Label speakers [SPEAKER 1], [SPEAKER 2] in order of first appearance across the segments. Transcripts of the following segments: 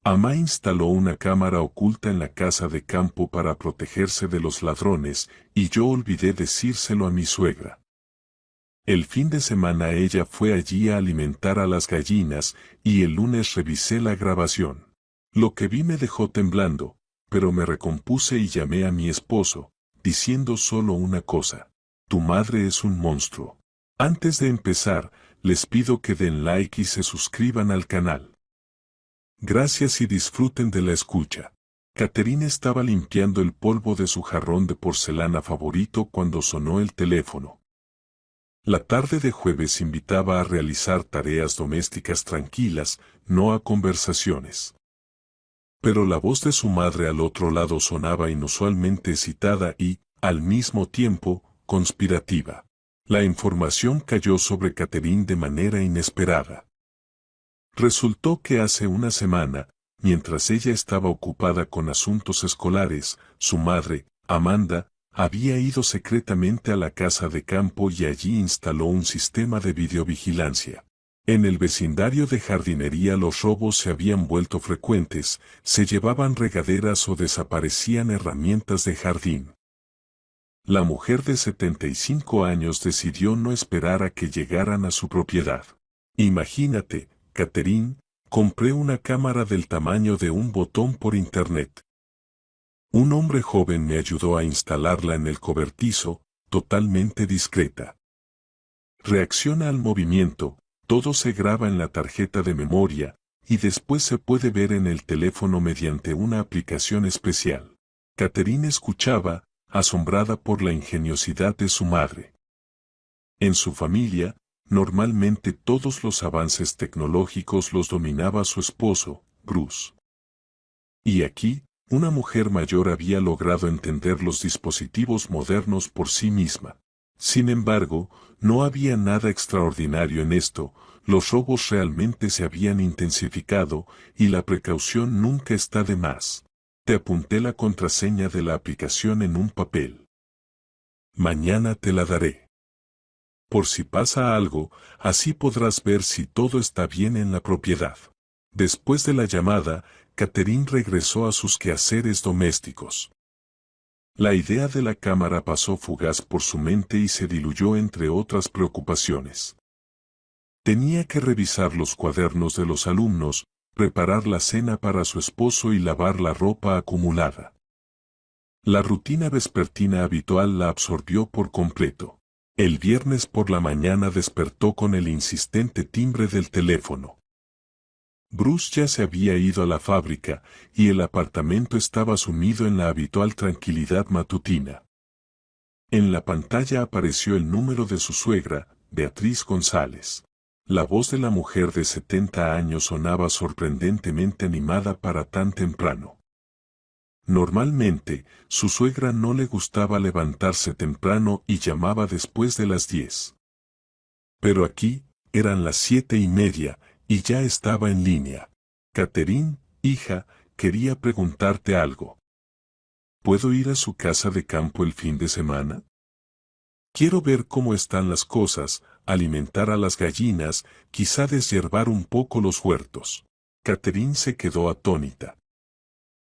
[SPEAKER 1] Amá instaló una cámara oculta en la casa de campo para protegerse de los ladrones, y yo olvidé decírselo a mi suegra. El fin de semana ella fue allí a alimentar a las gallinas, y el lunes revisé la grabación. Lo que vi me dejó temblando, pero me recompuse y llamé a mi esposo, diciendo solo una cosa: tu madre es un monstruo. Antes de empezar, les pido que den like y se suscriban al canal. Gracias y disfruten de la escucha. Catherine estaba limpiando el polvo de su jarrón de porcelana favorito cuando sonó el teléfono. La tarde de jueves invitaba a realizar tareas domésticas tranquilas, no a conversaciones. Pero la voz de su madre al otro lado sonaba inusualmente excitada y, al mismo tiempo, conspirativa. La información cayó sobre Catherine de manera inesperada. Resultó que hace una semana, mientras ella estaba ocupada con asuntos escolares, su madre, Amanda, había ido secretamente a la casa de campo y allí instaló un sistema de videovigilancia. En el vecindario de jardinería los robos se habían vuelto frecuentes, se llevaban regaderas o desaparecían herramientas de jardín. La mujer de 75 años decidió no esperar a que llegaran a su propiedad. Imagínate, Catherine, compré una cámara del tamaño de un botón por internet. Un hombre joven me ayudó a instalarla en el cobertizo, totalmente discreta. Reacciona al movimiento, todo se graba en la tarjeta de memoria, y después se puede ver en el teléfono mediante una aplicación especial. Catherine escuchaba, asombrada por la ingeniosidad de su madre. En su familia, normalmente todos los avances tecnológicos los dominaba su esposo, Bruce. Y aquí, una mujer mayor había logrado entender los dispositivos modernos por sí misma. Sin embargo, no había nada extraordinario en esto, los robos realmente se habían intensificado, y la precaución nunca está de más. Te apunté la contraseña de la aplicación en un papel. Mañana te la daré. Por si pasa algo, así podrás ver si todo está bien en la propiedad. Después de la llamada, Catherine regresó a sus quehaceres domésticos. La idea de la cámara pasó fugaz por su mente y se diluyó entre otras preocupaciones. Tenía que revisar los cuadernos de los alumnos, preparar la cena para su esposo y lavar la ropa acumulada. La rutina vespertina habitual la absorbió por completo. El viernes por la mañana despertó con el insistente timbre del teléfono. Bruce ya se había ido a la fábrica, y el apartamento estaba sumido en la habitual tranquilidad matutina. En la pantalla apareció el número de su suegra, Beatriz González. La voz de la mujer de 70 años sonaba sorprendentemente animada para tan temprano. Normalmente, su suegra no le gustaba levantarse temprano y llamaba después de las 10. Pero aquí, eran las 7:30, y ya estaba en línea. Catherine, hija, quería preguntarte algo. ¿Puedo ir a su casa de campo el fin de semana? Quiero ver cómo están las cosas, alimentar a las gallinas, quizá deshiervar un poco los huertos. Catherine se quedó atónita.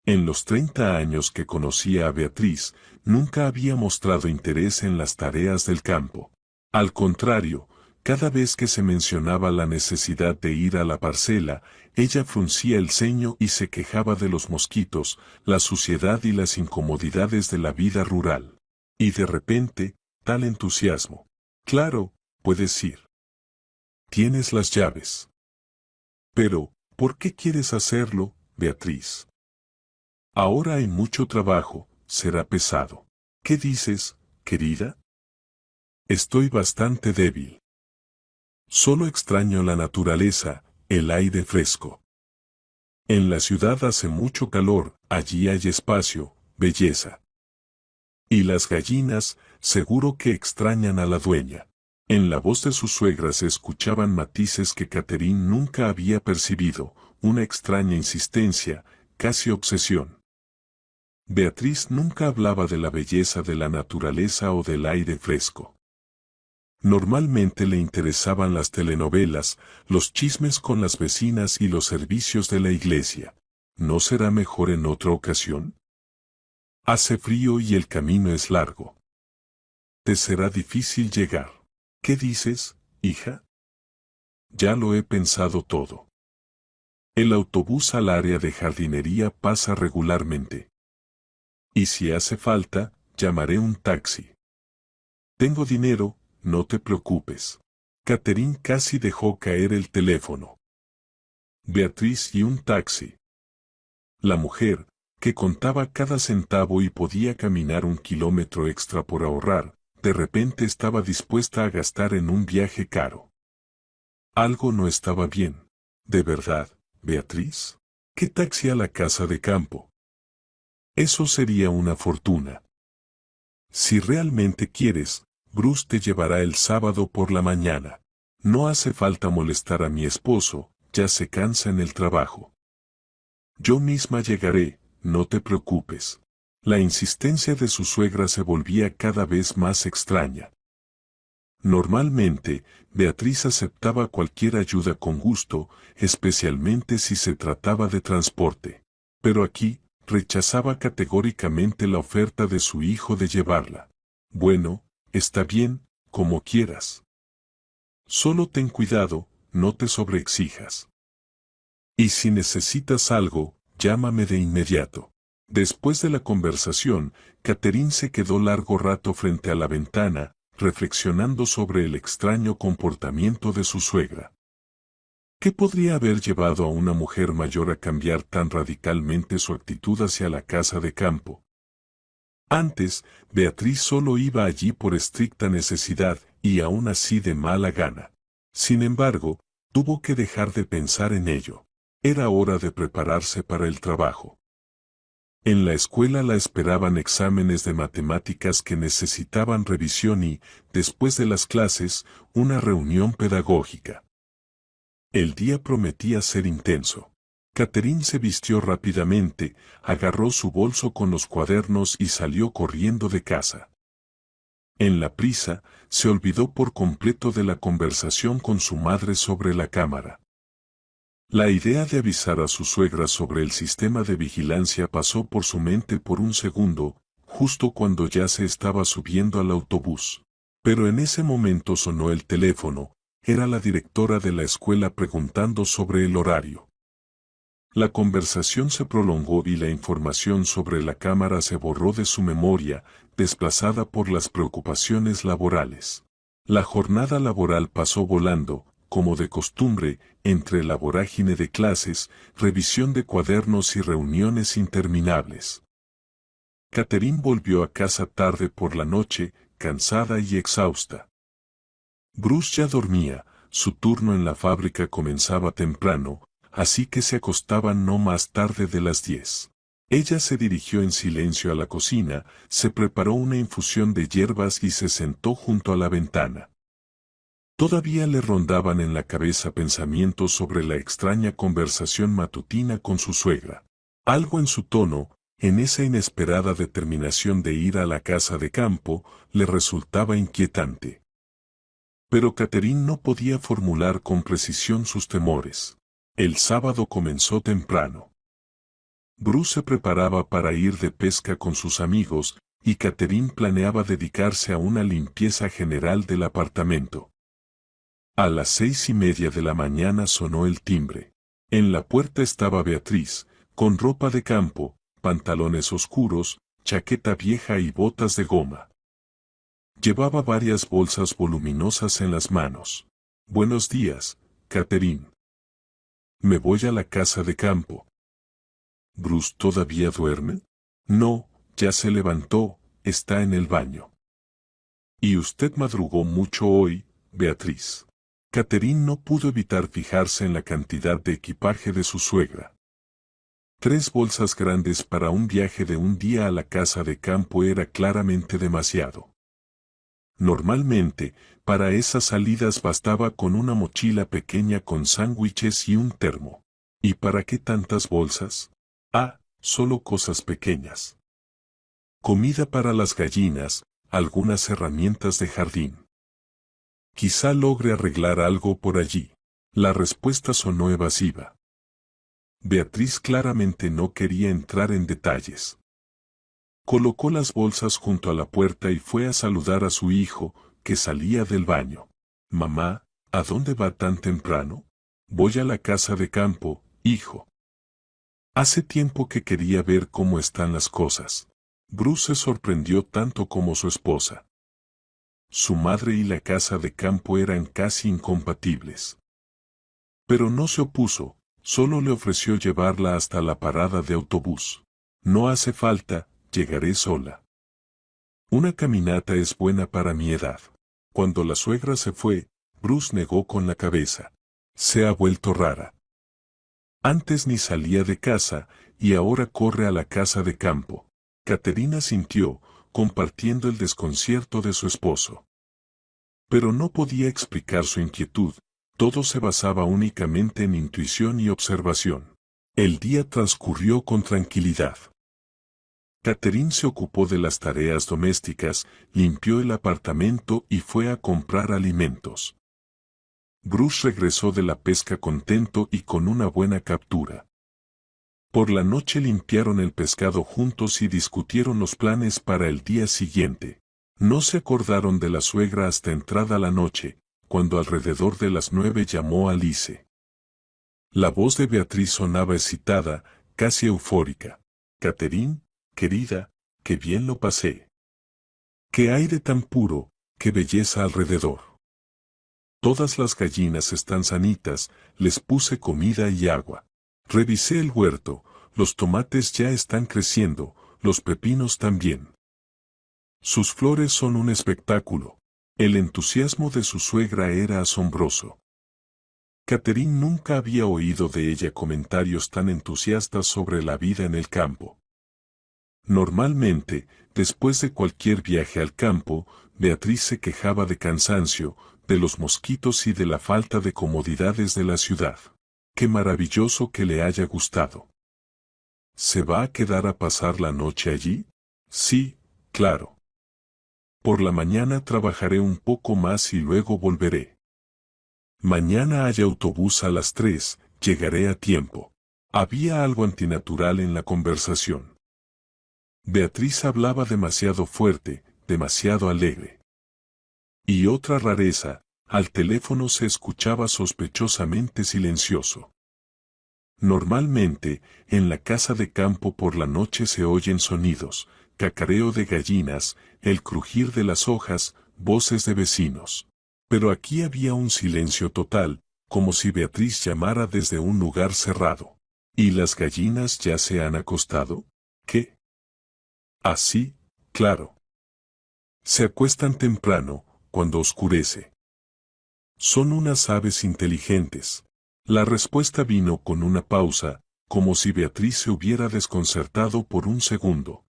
[SPEAKER 1] En los 30 años que conocía a Beatriz, nunca había mostrado interés en las tareas del campo. Al contrario, cada vez que se mencionaba la necesidad de ir a la parcela, ella fruncía el ceño y se quejaba de los mosquitos, la suciedad y las incomodidades de la vida rural. Y de repente, tal entusiasmo. Claro, puedes ir. Tienes las llaves. Pero, ¿por qué quieres hacerlo, Beatriz? Ahora hay mucho trabajo, será pesado. ¿Qué dices, querida? Estoy bastante débil. Solo extraño la naturaleza, el aire fresco. En la ciudad hace mucho calor, allí hay espacio, belleza. Y las gallinas, seguro que extrañan a la dueña. En la voz de su suegra se escuchaban matices que Catherine nunca había percibido, una extraña insistencia, casi obsesión. Beatriz nunca hablaba de la belleza de la naturaleza o del aire fresco. Normalmente le interesaban las telenovelas, los chismes con las vecinas y los servicios de la iglesia. ¿No será mejor en otra ocasión? Hace frío y el camino es largo. Te será difícil llegar. ¿Qué dices, hija? Ya lo he pensado todo. El autobús al área de jardinería pasa regularmente. Y si hace falta, llamaré un taxi. Tengo dinero, no te preocupes. Catherine casi dejó caer el teléfono. Beatriz y un taxi. La mujer, que contaba cada centavo y podía caminar 1 kilómetro extra por ahorrar, de repente estaba dispuesta a gastar en un viaje caro. Algo no estaba bien. ¿De verdad, Beatriz? ¿Qué taxi a la casa de campo? Eso sería una fortuna. Si realmente quieres, Bruce te llevará el sábado por la mañana. No hace falta molestar a mi esposo, ya se cansa en el trabajo. Yo misma llegaré, no te preocupes. La insistencia de su suegra se volvía cada vez más extraña. Normalmente, Beatriz aceptaba cualquier ayuda con gusto, especialmente si se trataba de transporte. Pero aquí, rechazaba categóricamente la oferta de su hijo de llevarla. Bueno, está bien, como quieras. Solo ten cuidado, no te sobreexijas. Y si necesitas algo, llámame de inmediato. Después de la conversación, Catherine se quedó largo rato frente a la ventana, reflexionando sobre el extraño comportamiento de su suegra. ¿Qué podría haber llevado a una mujer mayor a cambiar tan radicalmente su actitud hacia la casa de campo? Antes, Beatriz solo iba allí por estricta necesidad y aún así de mala gana. Sin embargo, tuvo que dejar de pensar en ello. Era hora de prepararse para el trabajo. En la escuela la esperaban exámenes de matemáticas que necesitaban revisión y, después de las clases, una reunión pedagógica. El día prometía ser intenso. Catherine se vistió rápidamente, agarró su bolso con los cuadernos y salió corriendo de casa. En la prisa, se olvidó por completo de la conversación con su madre sobre la cámara. La idea de avisar a su suegra sobre el sistema de vigilancia pasó por su mente por un segundo, justo cuando ya se estaba subiendo al autobús. Pero en ese momento sonó el teléfono, era la directora de la escuela preguntando sobre el horario. La conversación se prolongó y la información sobre la cámara se borró de su memoria, desplazada por las preocupaciones laborales. La jornada laboral pasó volando, como de costumbre, entre la vorágine de clases, revisión de cuadernos y reuniones interminables. Catherine volvió a casa tarde por la noche, cansada y exhausta. Bruce ya dormía, su turno en la fábrica comenzaba temprano, así que se acostaba no más tarde de las 10. Ella se dirigió en silencio a la cocina, se preparó una infusión de hierbas y se sentó junto a la ventana. Todavía le rondaban en la cabeza pensamientos sobre la extraña conversación matutina con su suegra. Algo en su tono, en esa inesperada determinación de ir a la casa de campo, le resultaba inquietante. Pero Catherine no podía formular con precisión sus temores. El sábado comenzó temprano. Bruce se preparaba para ir de pesca con sus amigos, y Catherine planeaba dedicarse a una limpieza general del apartamento. A las 6:30 de la mañana sonó el timbre. En la puerta estaba Beatriz, con ropa de campo, pantalones oscuros, chaqueta vieja y botas de goma. Llevaba varias bolsas voluminosas en las manos. Buenos días, Catherine. Me voy a la casa de campo. ¿Bruce todavía duerme? No, ya se levantó, está en el baño. ¿Y usted madrugó mucho hoy, Beatriz? Catherine no pudo evitar fijarse en la cantidad de equipaje de su suegra. 3 bolsas grandes para un viaje de un día a la casa de campo era claramente demasiado. Normalmente, para esas salidas bastaba con una mochila pequeña con sándwiches y un termo. ¿Y para qué tantas bolsas? Ah, solo cosas pequeñas. Comida para las gallinas, algunas herramientas de jardín. Quizá logre arreglar algo por allí. La respuesta sonó evasiva. Beatriz claramente no quería entrar en detalles. Colocó las bolsas junto a la puerta y fue a saludar a su hijo, que salía del baño. Mamá, ¿a dónde va tan temprano? Voy a la casa de campo, hijo. Hace tiempo que quería ver cómo están las cosas. Bruce se sorprendió tanto como su esposa. Su madre y la casa de campo eran casi incompatibles. Pero no se opuso, solo le ofreció llevarla hasta la parada de autobús. No hace falta, llegaré sola. Una caminata es buena para mi edad. Cuando la suegra se fue, Bruce negó con la cabeza. Se ha vuelto rara. Antes ni salía de casa, y ahora corre a la casa de campo. Caterina sintió, compartiendo el desconcierto de su esposo. Pero no podía explicar su inquietud, todo se basaba únicamente en intuición y observación. El día transcurrió con tranquilidad. Catherine se ocupó de las tareas domésticas, limpió el apartamento y fue a comprar alimentos. Bruce regresó de la pesca contento y con una buena captura. Por la noche limpiaron el pescado juntos y discutieron los planes para el día siguiente. No se acordaron de la suegra hasta entrada la noche, cuando alrededor de las 9 llamó a Alice. La voz de Beatriz sonaba excitada, casi eufórica. Catherine, querida, qué bien lo pasé. Qué aire tan puro, qué belleza alrededor. Todas las gallinas están sanitas, les puse comida y agua. Revisé el huerto, los tomates ya están creciendo, los pepinos también. Sus flores son un espectáculo. El entusiasmo de su suegra era asombroso. Catherine nunca había oído de ella comentarios tan entusiastas sobre la vida en el campo. Normalmente, después de cualquier viaje al campo, Beatriz se quejaba de cansancio, de los mosquitos y de la falta de comodidades de la ciudad. ¡Qué maravilloso que le haya gustado! ¿Se va a quedar a pasar la noche allí? Sí, claro. Por la mañana trabajaré un poco más y luego volveré. Mañana hay autobús a las 3, llegaré a tiempo. Había algo antinatural en la conversación. Beatriz hablaba demasiado fuerte, demasiado alegre. Y otra rareza, al teléfono se escuchaba sospechosamente silencioso. Normalmente, en la casa de campo por la noche se oyen sonidos, cacareo de gallinas, el crujir de las hojas, voces de vecinos. Pero aquí había un silencio total, como si Beatriz llamara desde un lugar cerrado. ¿Y las gallinas ya se han acostado? ¿Qué? Así, claro. Se acuestan temprano, cuando oscurece. Son unas aves inteligentes. La respuesta vino con una pausa, como si Beatriz se hubiera desconcertado por un segundo.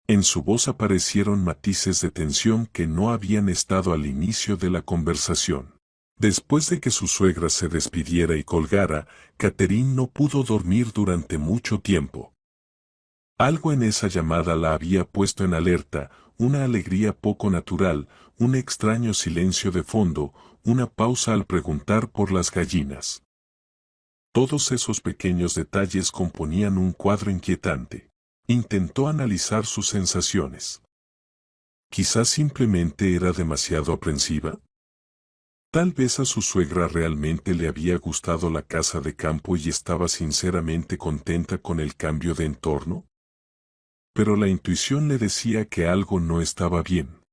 [SPEAKER 1] En su voz aparecieron matices de tensión que no habían estado al inicio de la conversación. Después de que su suegra se despidiera y colgara, Catherine no pudo dormir durante mucho tiempo. Algo en esa llamada la había puesto en alerta, una alegría poco natural, un extraño silencio de fondo, una pausa al preguntar por las gallinas. Todos esos pequeños detalles componían un cuadro inquietante. Intentó analizar sus sensaciones. Quizás simplemente era demasiado aprensiva. Tal vez a su suegra realmente le había gustado la casa de campo y estaba sinceramente contenta con el cambio de entorno. Pero la intuición le decía que algo no estaba bien.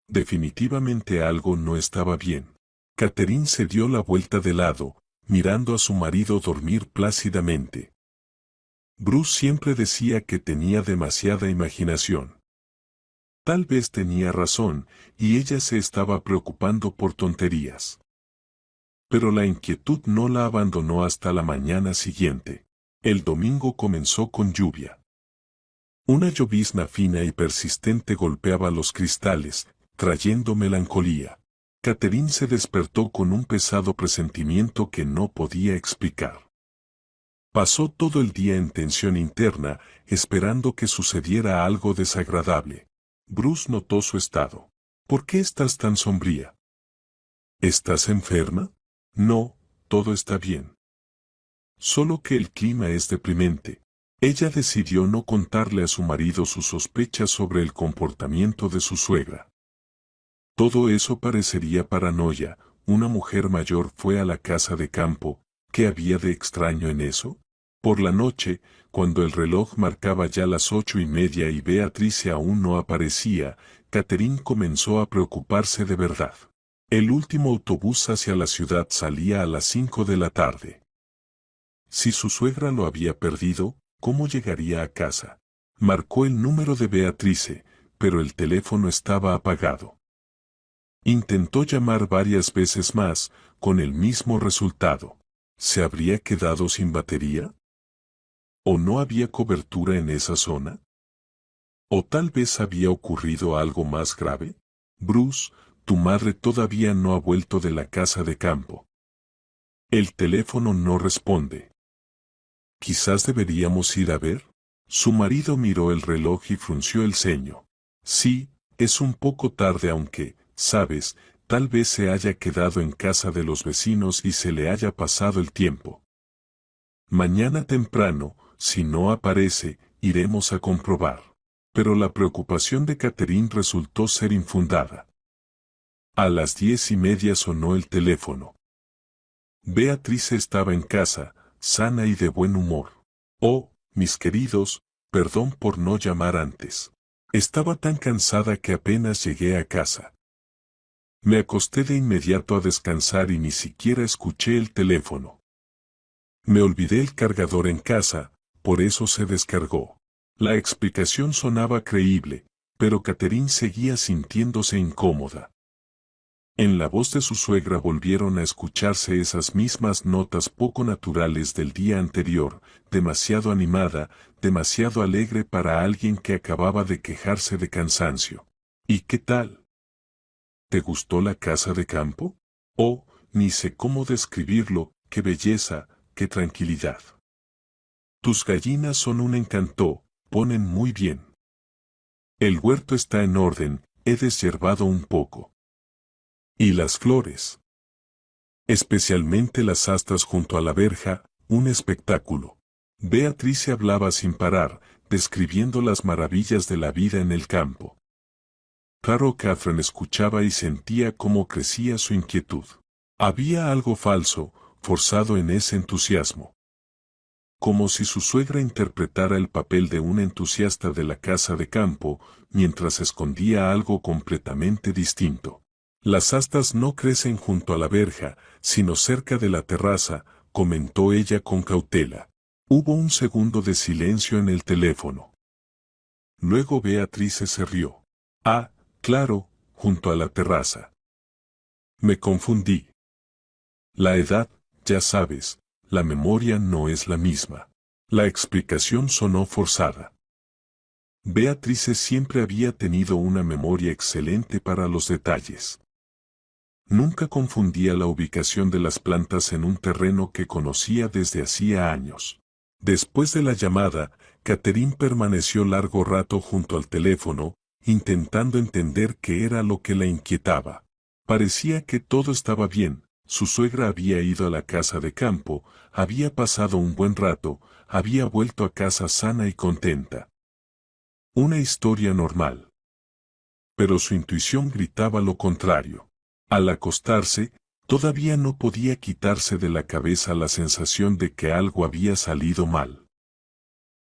[SPEAKER 1] Definitivamente algo no estaba bien. Catherine se dio la vuelta de lado, mirando a su marido dormir plácidamente. Bruce siempre decía que tenía demasiada imaginación. Tal vez tenía razón, y ella se estaba preocupando por tonterías. Pero la inquietud no la abandonó hasta la mañana siguiente. El domingo comenzó con lluvia. Una llovizna fina y persistente golpeaba los cristales, trayendo melancolía. Catherine se despertó con un pesado presentimiento que no podía explicar. Pasó todo el día en tensión interna, esperando que sucediera algo desagradable. Bruce notó su estado. ¿Por qué estás tan sombría? ¿Estás enferma? No, todo está bien. Solo que el clima es deprimente. Ella decidió no contarle a su marido sus sospechas sobre el comportamiento de su suegra. Todo eso parecería paranoia. Una mujer mayor fue a la casa de campo. ¿Qué había de extraño en eso? Por la noche, cuando el reloj marcaba ya las 8:30 y Beatrice aún no aparecía, Catherine comenzó a preocuparse de verdad. El último autobús hacia la ciudad salía a las 5 de la tarde. Si su suegra lo había perdido, ¿cómo llegaría a casa? Marcó el número de Beatrice, pero el teléfono estaba apagado. Intentó llamar varias veces más, con el mismo resultado. ¿Se habría quedado sin batería? ¿O no había cobertura en esa zona? ¿O tal vez había ocurrido algo más grave? Bruce, tu madre todavía no ha vuelto de la casa de campo. El teléfono no responde. Quizás deberíamos ir a ver. Su marido miró el reloj y frunció el ceño. Sí, es un poco tarde aunque, sabes, tal vez se haya quedado en casa de los vecinos y se le haya pasado el tiempo. Mañana temprano, si no aparece, iremos a comprobar. Pero la preocupación de Catherine resultó ser infundada. A las 10:30 sonó el teléfono. Beatrice estaba en casa, sana y de buen humor. Oh, mis queridos, perdón por no llamar antes. Estaba tan cansada que apenas llegué a casa. Me acosté de inmediato a descansar y ni siquiera escuché el teléfono. Me olvidé el cargador en casa, por eso se descargó. La explicación sonaba creíble, pero Catherine seguía sintiéndose incómoda. En la voz de su suegra volvieron a escucharse esas mismas notas poco naturales del día anterior, demasiado animada, demasiado alegre para alguien que acababa de quejarse de cansancio. ¿Y qué tal? ¿Te gustó la casa de campo? Oh, ni sé cómo describirlo, qué belleza, qué tranquilidad. Tus gallinas son un encanto, ponen muy bien. El huerto está en orden, he deshierbado un poco. Y las flores. Especialmente las astas junto a la verja, un espectáculo. Beatrice hablaba sin parar, describiendo las maravillas de la vida en el campo. Claro, Catherine escuchaba y sentía cómo crecía su inquietud. Había algo falso, forzado en ese entusiasmo. Como si su suegra interpretara el papel de un entusiasta de la casa de campo, mientras escondía algo completamente distinto. Las astas no crecen junto a la verja, sino cerca de la terraza, comentó ella con cautela. Hubo un segundo de silencio en el teléfono. Luego Beatrice se rió. Ah, claro, junto a la terraza. Me confundí. La edad, ya sabes, la memoria no es la misma. La explicación sonó forzada. Beatrice siempre había tenido una memoria excelente para los detalles. Nunca confundía la ubicación de las plantas en un terreno que conocía desde hacía años. Después de la llamada, Catherine permaneció largo rato junto al teléfono, intentando entender qué era lo que la inquietaba. Parecía que todo estaba bien, su suegra había ido a la casa de campo, había pasado un buen rato, había vuelto a casa sana y contenta. Una historia normal. Pero su intuición gritaba lo contrario. Al acostarse, todavía no podía quitarse de la cabeza la sensación de que algo había salido mal.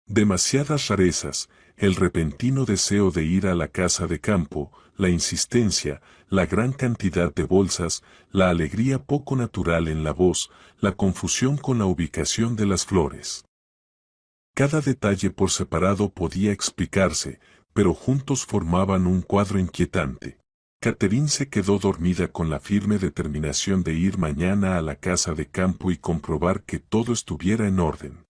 [SPEAKER 1] Demasiadas rarezas, el repentino deseo de ir a la casa de campo, la insistencia, la gran cantidad de bolsas, la alegría poco natural en la voz, la confusión con la ubicación de las flores. Cada detalle por separado podía explicarse, pero juntos formaban un cuadro inquietante. Catherine se quedó dormida con la firme determinación de ir mañana a la casa de campo y comprobar que todo estuviera en orden.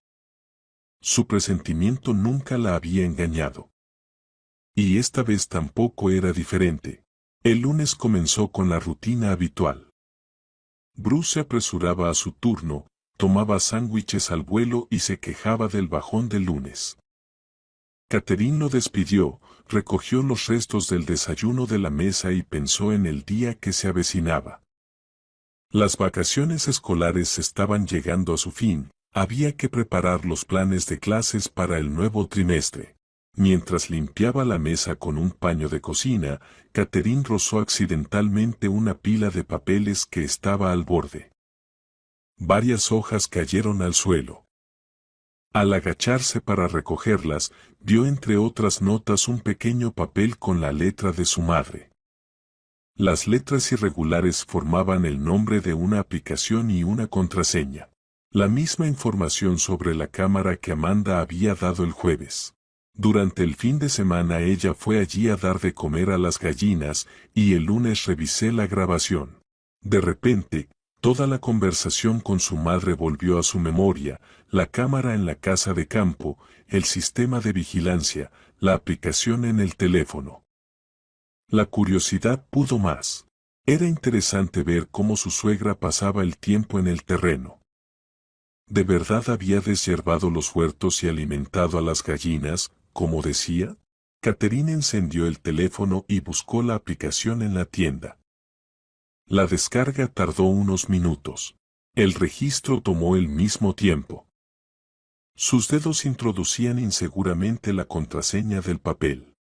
[SPEAKER 1] Su presentimiento nunca la había engañado. Y esta vez tampoco era diferente. El lunes comenzó con la rutina habitual. Bruce se apresuraba a su turno, tomaba sándwiches al vuelo y se quejaba del bajón del lunes. Catherine lo despidió, recogió los restos del desayuno de la mesa y pensó en el día que se avecinaba. Las vacaciones escolares estaban llegando a su fin, Había que preparar los planes de clases para el nuevo trimestre. Mientras limpiaba la mesa con un paño de cocina, Catherine rozó accidentalmente una pila de papeles que estaba al borde. Varias hojas cayeron al suelo. Al agacharse para recogerlas, vio entre otras notas un pequeño papel con la letra de su madre. Las letras irregulares formaban el nombre de una aplicación y una contraseña. La misma información sobre la cámara que Amanda había dado el jueves. Durante el fin de semana ella fue allí a dar de comer a las gallinas, y el lunes revisé la grabación. De repente, toda la conversación con su madre volvió a su memoria, la cámara en la casa de campo, el sistema de vigilancia, la aplicación en el teléfono. La curiosidad pudo más. Era interesante ver cómo su suegra pasaba el tiempo en el terreno. ¿De verdad había deshiervado los huertos y alimentado a las gallinas, como decía? Catherine encendió el teléfono y buscó la aplicación en la tienda. La descarga tardó unos minutos. El registro tomó el mismo tiempo. Sus dedos introducían inseguramente la contraseña del papel.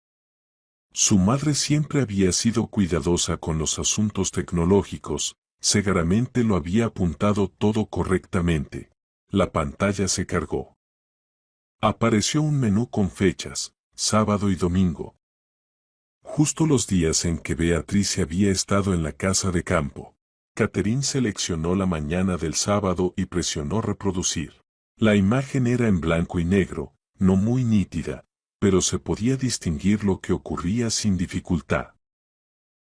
[SPEAKER 1] Su madre siempre había sido cuidadosa con los asuntos tecnológicos, seguramente lo había apuntado todo correctamente. La pantalla se cargó. Apareció un menú con fechas, sábado y domingo. Justo los días en que Beatriz había estado en la casa de campo. Catherine seleccionó la mañana del sábado y presionó reproducir. La imagen era en blanco y negro, no muy nítida, pero se podía distinguir lo que ocurría sin dificultad.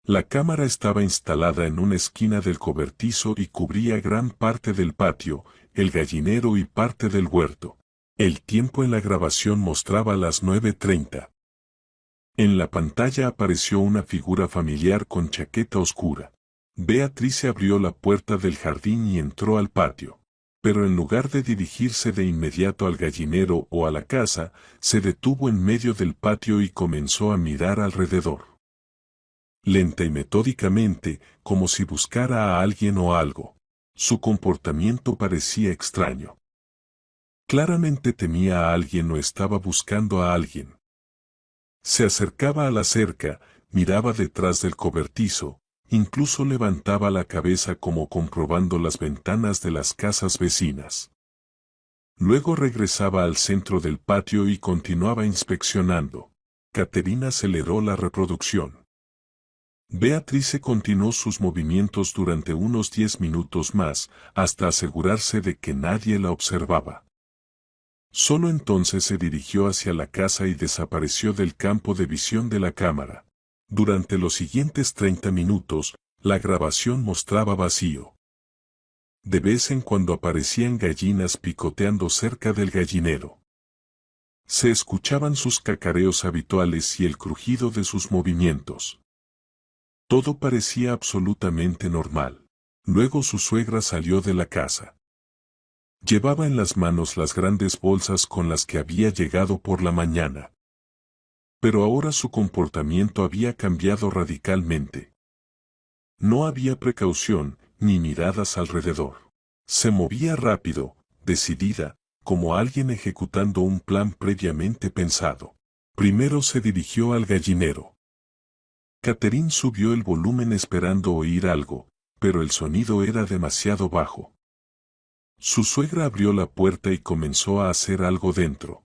[SPEAKER 1] La cámara estaba instalada en una esquina del cobertizo y cubría gran parte del patio, el gallinero y parte del huerto. El tiempo en la grabación mostraba las 9:30. En la pantalla apareció una figura familiar con chaqueta oscura. Beatriz abrió la puerta del jardín y entró al patio. Pero en lugar de dirigirse de inmediato al gallinero o a la casa, se detuvo en medio del patio y comenzó a mirar alrededor. Lenta y metódicamente, como si buscara a alguien o algo. Su comportamiento parecía extraño. Claramente temía a alguien o estaba buscando a alguien. Se acercaba a la cerca, miraba detrás del cobertizo, incluso levantaba la cabeza como comprobando las ventanas de las casas vecinas. Luego regresaba al centro del patio y continuaba inspeccionando. Catherine aceleró la reproducción. Beatrice continuó sus movimientos durante unos 10 minutos más, hasta asegurarse de que nadie la observaba. Solo entonces se dirigió hacia la casa y desapareció del campo de visión de la cámara. Durante los siguientes 30 minutos, la grabación mostraba vacío. De vez en cuando aparecían gallinas picoteando cerca del gallinero. Se escuchaban sus cacareos habituales y el crujido de sus movimientos. Todo parecía absolutamente normal. Luego su suegra salió de la casa. Llevaba en las manos las grandes bolsas con las que había llegado por la mañana. Pero ahora su comportamiento había cambiado radicalmente. No había precaución, ni miradas alrededor. Se movía rápido, decidida, como alguien ejecutando un plan previamente pensado. Primero se dirigió al gallinero. Catherine subió el volumen esperando oír algo, pero el sonido era demasiado bajo. Su suegra abrió la puerta y comenzó a hacer algo dentro.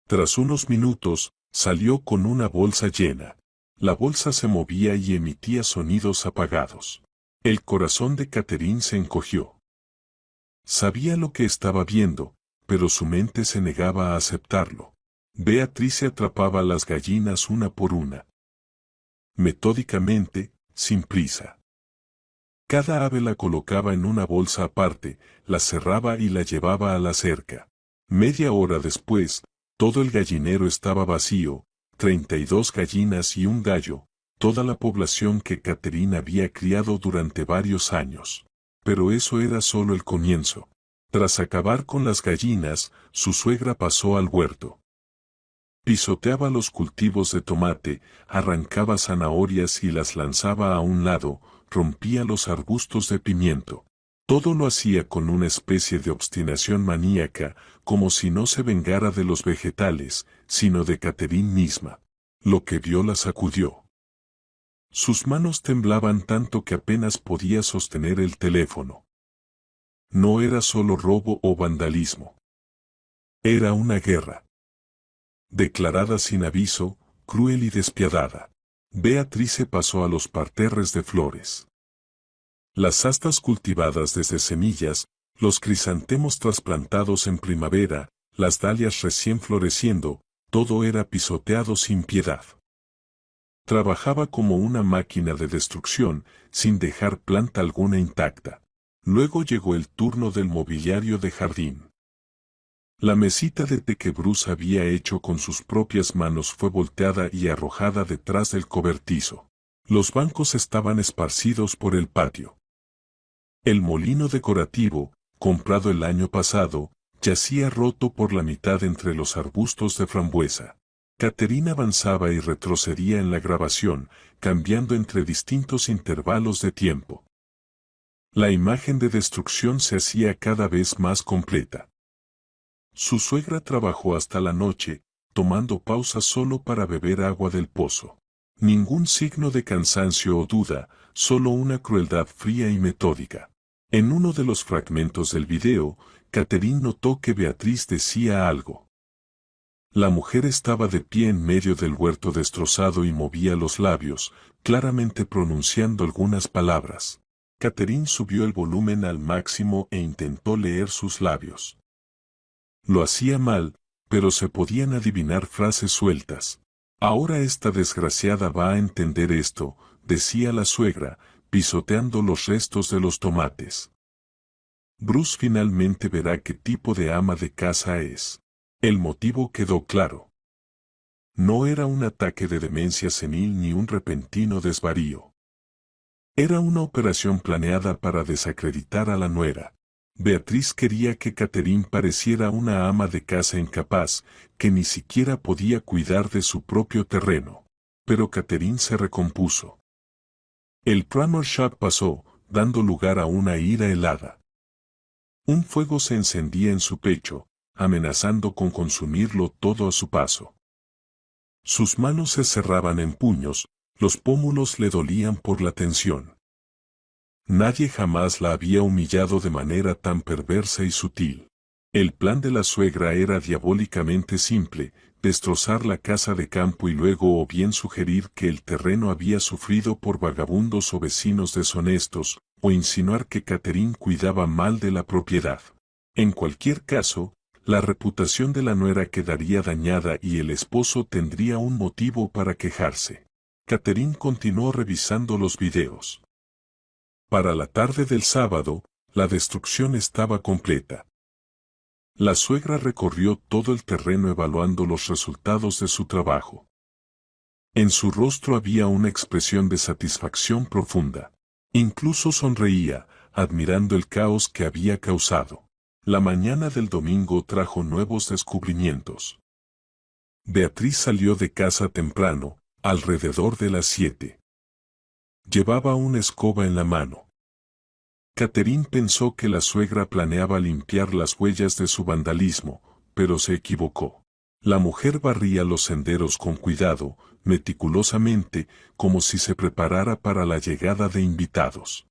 [SPEAKER 1] Tras unos minutos, salió con una bolsa llena. La bolsa se movía y emitía sonidos apagados. El corazón de Catherine se encogió. Sabía lo que estaba viendo, pero su mente se negaba a aceptarlo. Beatriz atrapaba las gallinas una por una. Metódicamente, sin prisa. Cada ave la colocaba en una bolsa aparte, la cerraba y la llevaba a la cerca. Media hora después, todo el gallinero estaba vacío, 32 gallinas y un gallo, toda la población que Catherine había criado durante varios años. Pero eso era solo el comienzo. Tras acabar con las gallinas, su suegra pasó al huerto. Pisoteaba los cultivos de tomate, arrancaba zanahorias y las lanzaba a un lado, rompía los arbustos de pimiento. Todo lo hacía con una especie de obstinación maníaca, como si no se vengara de los vegetales, sino de Catherine misma. Lo que vio la sacudió. Sus manos temblaban tanto que apenas podía sostener el teléfono. No era solo robo o vandalismo. Era una guerra. Declarada sin aviso, cruel y despiadada. Beatrice pasó a los parterres de flores. Las astas cultivadas desde semillas, los crisantemos trasplantados en primavera, las dalias recién floreciendo, todo era pisoteado sin piedad. Trabajaba como una máquina de destrucción, sin dejar planta alguna intacta. Luego llegó el turno del mobiliario de jardín. La mesita de té que Bruce había hecho con sus propias manos fue volteada y arrojada detrás del cobertizo. Los bancos estaban esparcidos por el patio. El molino decorativo, comprado el año pasado, yacía roto por la mitad entre los arbustos de frambuesa. Catherine avanzaba y retrocedía en la grabación, cambiando entre distintos intervalos de tiempo. La imagen de destrucción se hacía cada vez más completa. Su suegra trabajó hasta la noche, tomando pausas solo para beber agua del pozo. Ningún signo de cansancio o duda, solo una crueldad fría y metódica. En uno de los fragmentos del video, Catherine notó que Beatriz decía algo. La mujer estaba de pie en medio del huerto destrozado y movía los labios, claramente pronunciando algunas palabras. Catherine subió el volumen al máximo e intentó leer sus labios. Lo hacía mal, pero se podían adivinar frases sueltas. Ahora esta desgraciada va a entender esto, decía la suegra, pisoteando los restos de los tomates. Bruce finalmente verá qué tipo de ama de casa es. El motivo quedó claro. No era un ataque de demencia senil ni un repentino desvarío. Era una operación planeada para desacreditar a la nuera. Beatriz quería que Catherine pareciera una ama de casa incapaz, que ni siquiera podía cuidar de su propio terreno. Pero Catherine se recompuso. El primer shock pasó, dando lugar a una ira helada. Un fuego se encendía en su pecho, amenazando con consumirlo todo a su paso. Sus manos se cerraban en puños, los pómulos le dolían por la tensión. Nadie jamás la había humillado de manera tan perversa y sutil. El plan de la suegra era diabólicamente simple, destrozar la casa de campo y luego o bien sugerir que el terreno había sufrido por vagabundos o vecinos deshonestos, o insinuar que Catherine cuidaba mal de la propiedad. En cualquier caso, la reputación de la nuera quedaría dañada y el esposo tendría un motivo para quejarse. Catherine continuó revisando los videos. Para la tarde del sábado, la destrucción estaba completa. La suegra recorrió todo el terreno evaluando los resultados de su trabajo. En su rostro había una expresión de satisfacción profunda. Incluso sonreía, admirando el caos que había causado. La mañana del domingo trajo nuevos descubrimientos. Beatriz salió de casa temprano, alrededor de las 7. Llevaba una escoba en la mano. Catherine pensó que la suegra planeaba limpiar las huellas de su vandalismo, pero se equivocó. La mujer barría los senderos con cuidado, meticulosamente, como si se preparara para la llegada de invitados.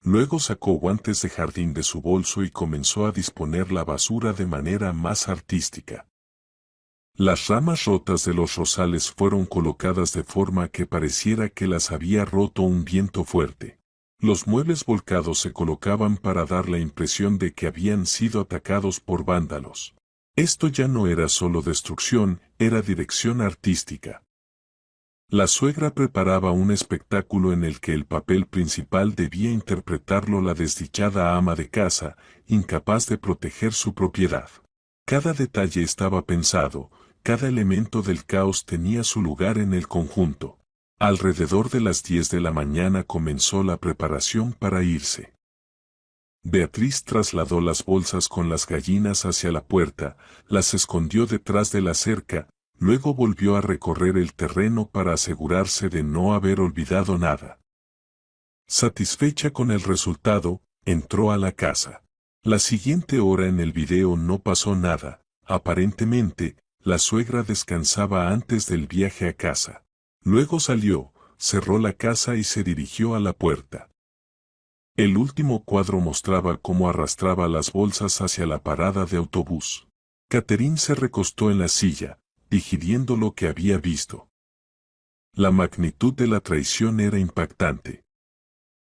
[SPEAKER 1] Luego sacó guantes de jardín de su bolso y comenzó a disponer la basura de manera más artística. Las ramas rotas de los rosales fueron colocadas de forma que pareciera que las había roto un viento fuerte. Los muebles volcados se colocaban para dar la impresión de que habían sido atacados por vándalos. Esto ya no era solo destrucción, era dirección artística. La suegra preparaba un espectáculo en el que el papel principal debía interpretarlo la desdichada ama de casa, incapaz de proteger su propiedad. Cada detalle estaba pensado, cada elemento del caos tenía su lugar en el conjunto. Alrededor de las 10 de la mañana comenzó la preparación para irse. Beatriz trasladó las bolsas con las gallinas hacia la puerta, las escondió detrás de la cerca, luego volvió a recorrer el terreno para asegurarse de no haber olvidado nada. Satisfecha con el resultado, Entró a la casa. La siguiente hora en el video no pasó nada. Aparentemente, la suegra descansaba antes del viaje a casa. Luego salió, cerró la casa y se dirigió a la puerta. El último cuadro mostraba cómo arrastraba las bolsas hacia la parada de autobús. Catherine se recostó en la silla, digiriendo lo que había visto. La magnitud de la traición era impactante.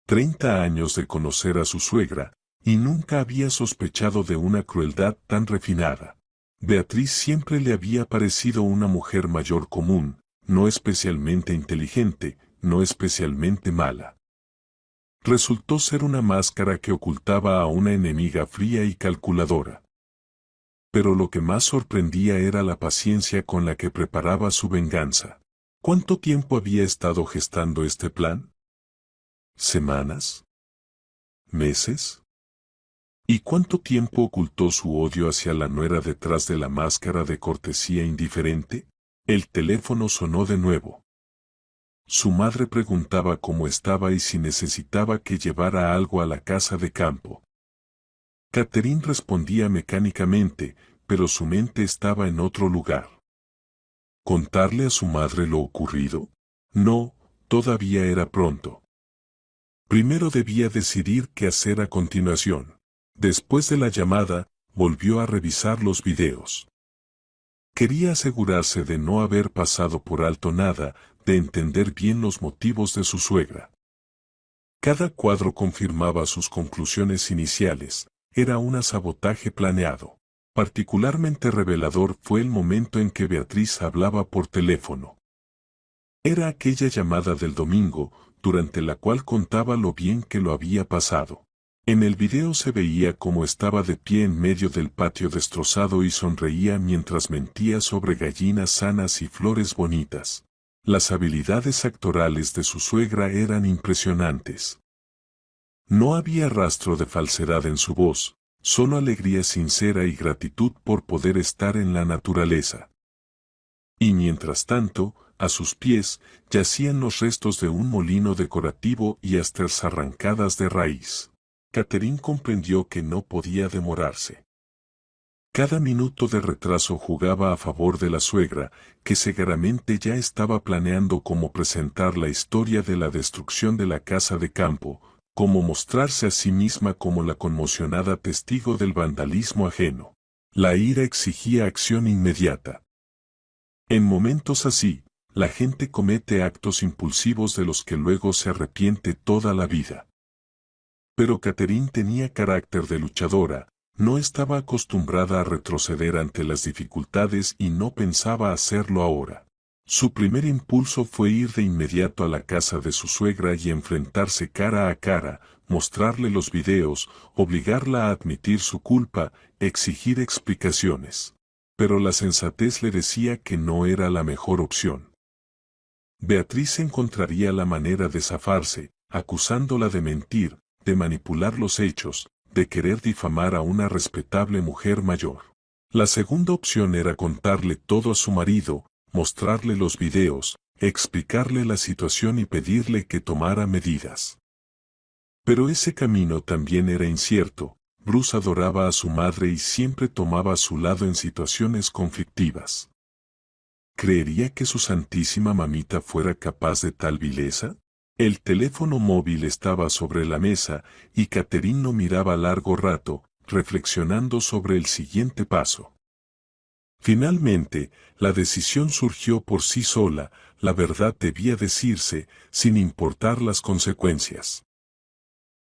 [SPEAKER 1] 30 años de conocer a su suegra, y nunca había sospechado de una crueldad tan refinada. Beatriz siempre le había parecido una mujer mayor común, no especialmente inteligente, no especialmente mala. Resultó ser una máscara que ocultaba a una enemiga fría y calculadora. Pero lo que más sorprendía era la paciencia con la que preparaba su venganza. ¿Cuánto tiempo había estado gestando este plan? ¿Semanas? ¿Meses? ¿Y cuánto tiempo ocultó su odio hacia la nuera detrás de la máscara de cortesía indiferente? El teléfono sonó de nuevo. Su madre preguntaba cómo estaba y si necesitaba que llevara algo a la casa de campo. Catherine respondía mecánicamente, pero su mente estaba en otro lugar. ¿Contarle a su madre lo ocurrido? No, todavía era pronto. Primero debía decidir qué hacer a continuación. Después de la llamada, volvió a revisar los videos. Quería asegurarse de no haber pasado por alto nada, de entender bien los motivos de su suegra. Cada cuadro confirmaba sus conclusiones iniciales, era un sabotaje planeado. Particularmente revelador fue el momento en que Beatriz hablaba por teléfono. Era aquella llamada del domingo, durante la cual contaba lo bien que lo había pasado. En el video se veía cómo estaba de pie en medio del patio destrozado y sonreía mientras mentía sobre gallinas sanas y flores bonitas. Las habilidades actorales de su suegra eran impresionantes. No había rastro de falsedad en su voz, solo alegría sincera y gratitud por poder estar en la naturaleza. Y mientras tanto, a sus pies, yacían los restos de un molino decorativo y astras arrancadas de raíz. Catherine comprendió que no podía demorarse. Cada minuto de retraso jugaba a favor de la suegra, que seguramente ya estaba planeando cómo presentar la historia de la destrucción de la casa de campo, cómo mostrarse a sí misma como la conmocionada testigo del vandalismo ajeno. La ira exigía acción inmediata. En momentos así, la gente comete actos impulsivos de los que luego se arrepiente toda la vida. Pero Catherine tenía carácter de luchadora, no estaba acostumbrada a retroceder ante las dificultades y no pensaba hacerlo ahora. Su primer impulso fue ir de inmediato a la casa de su suegra y enfrentarse cara a cara, mostrarle los videos, obligarla a admitir su culpa, exigir explicaciones. Pero la sensatez le decía que no era la mejor opción. Beatriz encontraría la manera de zafarse, acusándola de mentir, de manipular los hechos, de querer difamar a una respetable mujer mayor. La segunda opción era contarle todo a su marido, mostrarle los videos, explicarle la situación y pedirle que tomara medidas. Pero ese camino también era incierto. Bruce adoraba a su madre y siempre tomaba su lado en situaciones conflictivas. ¿Creería que su santísima mamita fuera capaz de tal vileza? El teléfono móvil estaba sobre la mesa y Catherine lo miraba largo rato, reflexionando sobre el siguiente paso. Finalmente, la decisión surgió por sí sola, la verdad debía decirse, sin importar las consecuencias.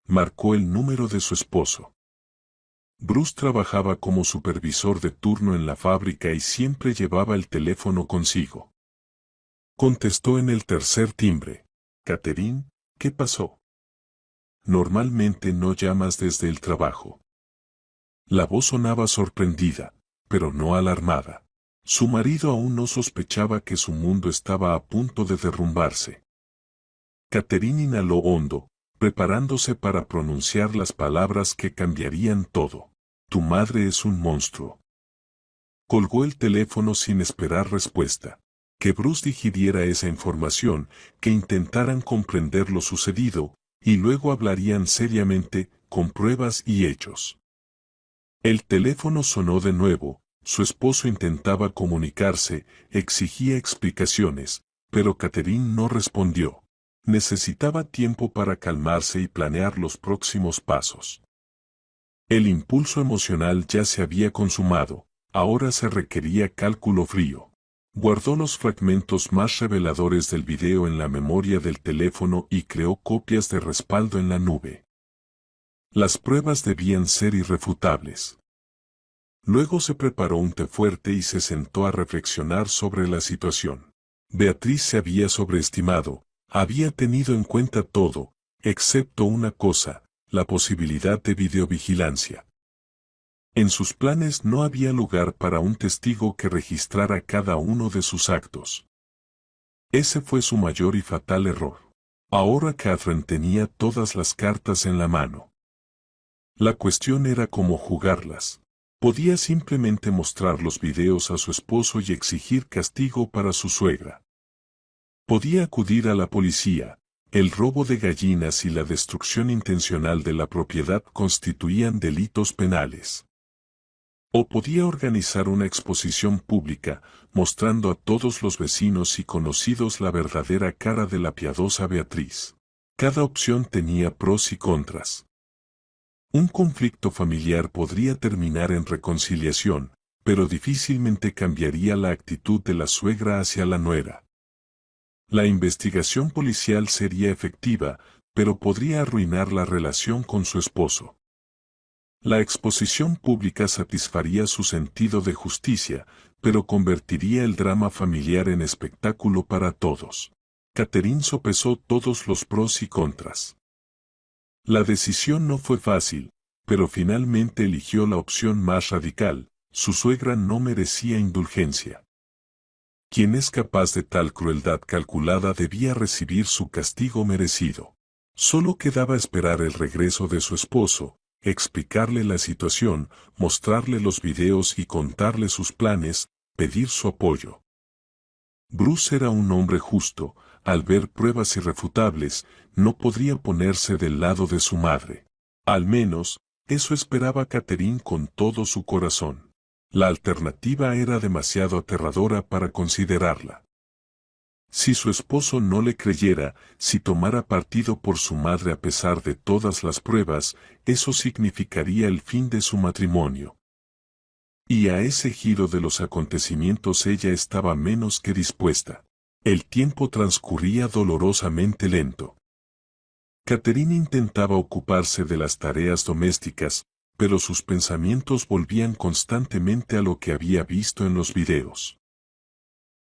[SPEAKER 1] Marcó el número de su esposo. Bruce trabajaba como supervisor de turno en la fábrica y siempre llevaba el teléfono consigo. Contestó en el tercer timbre. Catherine, ¿qué pasó? Normalmente no llamas desde el trabajo. La voz sonaba sorprendida, pero no alarmada. Su marido aún no sospechaba que su mundo estaba a punto de derrumbarse. Catherine inhaló hondo, preparándose para pronunciar las palabras que cambiarían todo. Tu madre es un monstruo. Colgó el teléfono sin esperar respuesta. Que Bruce digiriera esa información, que intentaran comprender lo sucedido, y luego hablarían seriamente, con pruebas y hechos. El teléfono sonó de nuevo, su esposo intentaba comunicarse, exigía explicaciones, pero Catherine no respondió. Necesitaba tiempo para calmarse y planear los próximos pasos. El impulso emocional ya se había consumado, ahora se requería cálculo frío. Guardó los fragmentos más reveladores del video en la memoria del teléfono y creó copias de respaldo en la nube. Las pruebas debían ser irrefutables. Luego se preparó un té fuerte y se sentó a reflexionar sobre la situación. Beatriz se había sobreestimado, había tenido en cuenta todo, excepto una cosa, la posibilidad de videovigilancia. En sus planes no había lugar para un testigo que registrara cada uno de sus actos. Ese fue su mayor y fatal error. Ahora Catherine tenía todas las cartas en la mano. La cuestión era cómo jugarlas. Podía simplemente mostrar los videos a su esposo y exigir castigo para su suegra. Podía acudir a la policía. El robo de gallinas y la destrucción intencional de la propiedad constituían delitos penales. O podía organizar una exposición pública, mostrando a todos los vecinos y conocidos la verdadera cara de la piadosa Beatriz. Cada opción tenía pros y contras. Un conflicto familiar podría terminar en reconciliación, pero difícilmente cambiaría la actitud de la suegra hacia la nuera. La investigación policial sería efectiva, pero podría arruinar la relación con su esposo. La exposición pública satisfaría su sentido de justicia, pero convertiría el drama familiar en espectáculo para todos. Catherine sopesó todos los pros y contras. La decisión no fue fácil, pero finalmente eligió la opción más radical. Su suegra no merecía indulgencia. Quien es capaz de tal crueldad calculada debía recibir su castigo merecido. Solo quedaba esperar el regreso de su esposo, explicarle la situación, mostrarle los videos y contarle sus planes, pedir su apoyo. Bruce era un hombre justo, al ver pruebas irrefutables, no podría ponerse del lado de su madre. Al menos, eso esperaba Catherine con todo su corazón. La alternativa era demasiado aterradora para considerarla. Si su esposo no le creyera, si tomara partido por su madre a pesar de todas las pruebas, eso significaría el fin de su matrimonio. Y a ese giro de los acontecimientos ella estaba menos que dispuesta. El tiempo transcurría dolorosamente lento. Catherine intentaba ocuparse de las tareas domésticas, pero sus pensamientos volvían constantemente a lo que había visto en los videos.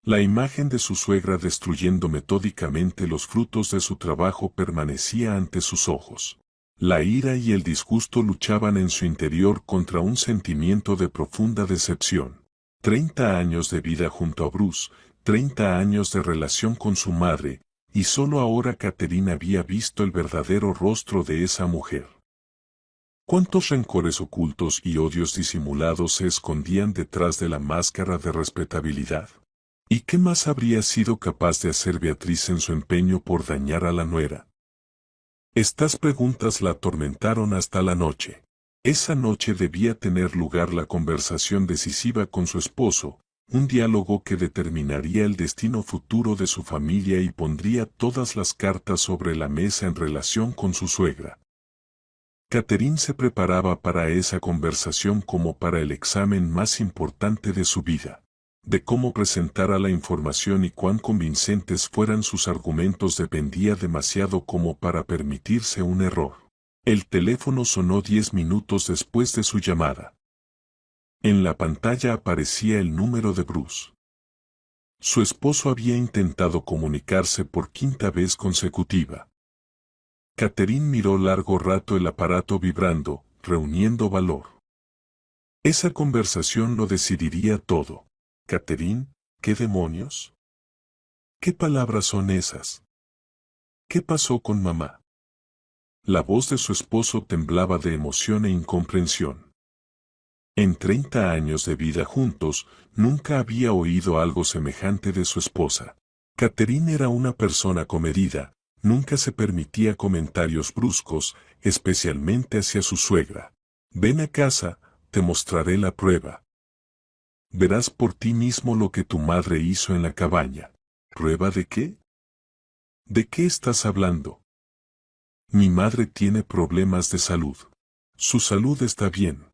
[SPEAKER 1] La imagen de su suegra destruyendo metódicamente los frutos de su trabajo permanecía ante sus ojos. La ira y el disgusto luchaban en su interior contra un sentimiento de profunda decepción. 30 años de vida junto a Bruce, 30 años de relación con su madre, y solo ahora Catherine había visto el verdadero rostro de esa mujer. ¿Cuántos rencores ocultos y odios disimulados se escondían detrás de la máscara de respetabilidad? ¿Y qué más habría sido capaz de hacer Beatriz en su empeño por dañar a la nuera? Estas preguntas la atormentaron hasta la noche. Esa noche debía tener lugar la conversación decisiva con su esposo, un diálogo que determinaría el destino futuro de su familia y pondría todas las cartas sobre la mesa en relación con su suegra. Catherine se preparaba para esa conversación como para el examen más importante de su vida. De cómo presentara la información y cuán convincentes fueran sus argumentos dependía demasiado como para permitirse un error. El teléfono sonó 10 minutos después de su llamada. En la pantalla aparecía el número de Bruce. Su esposo había intentado comunicarse por quinta vez consecutiva. Catherine miró largo rato el aparato vibrando, reuniendo valor. Esa conversación lo decidiría todo. Catherine, ¿qué demonios? ¿Qué palabras son esas? ¿Qué pasó con mamá? La voz de su esposo temblaba de emoción e incomprensión. En 30 años de vida juntos, nunca había oído algo semejante de su esposa. Catherine era una persona comedida, Nunca se permitía comentarios bruscos, especialmente hacia su suegra. Ven a casa, te mostraré la prueba. Verás por ti mismo lo que tu madre hizo en la cabaña. ¿Prueba de qué? ¿De qué estás hablando? Mi madre tiene problemas de salud. Su salud está bien.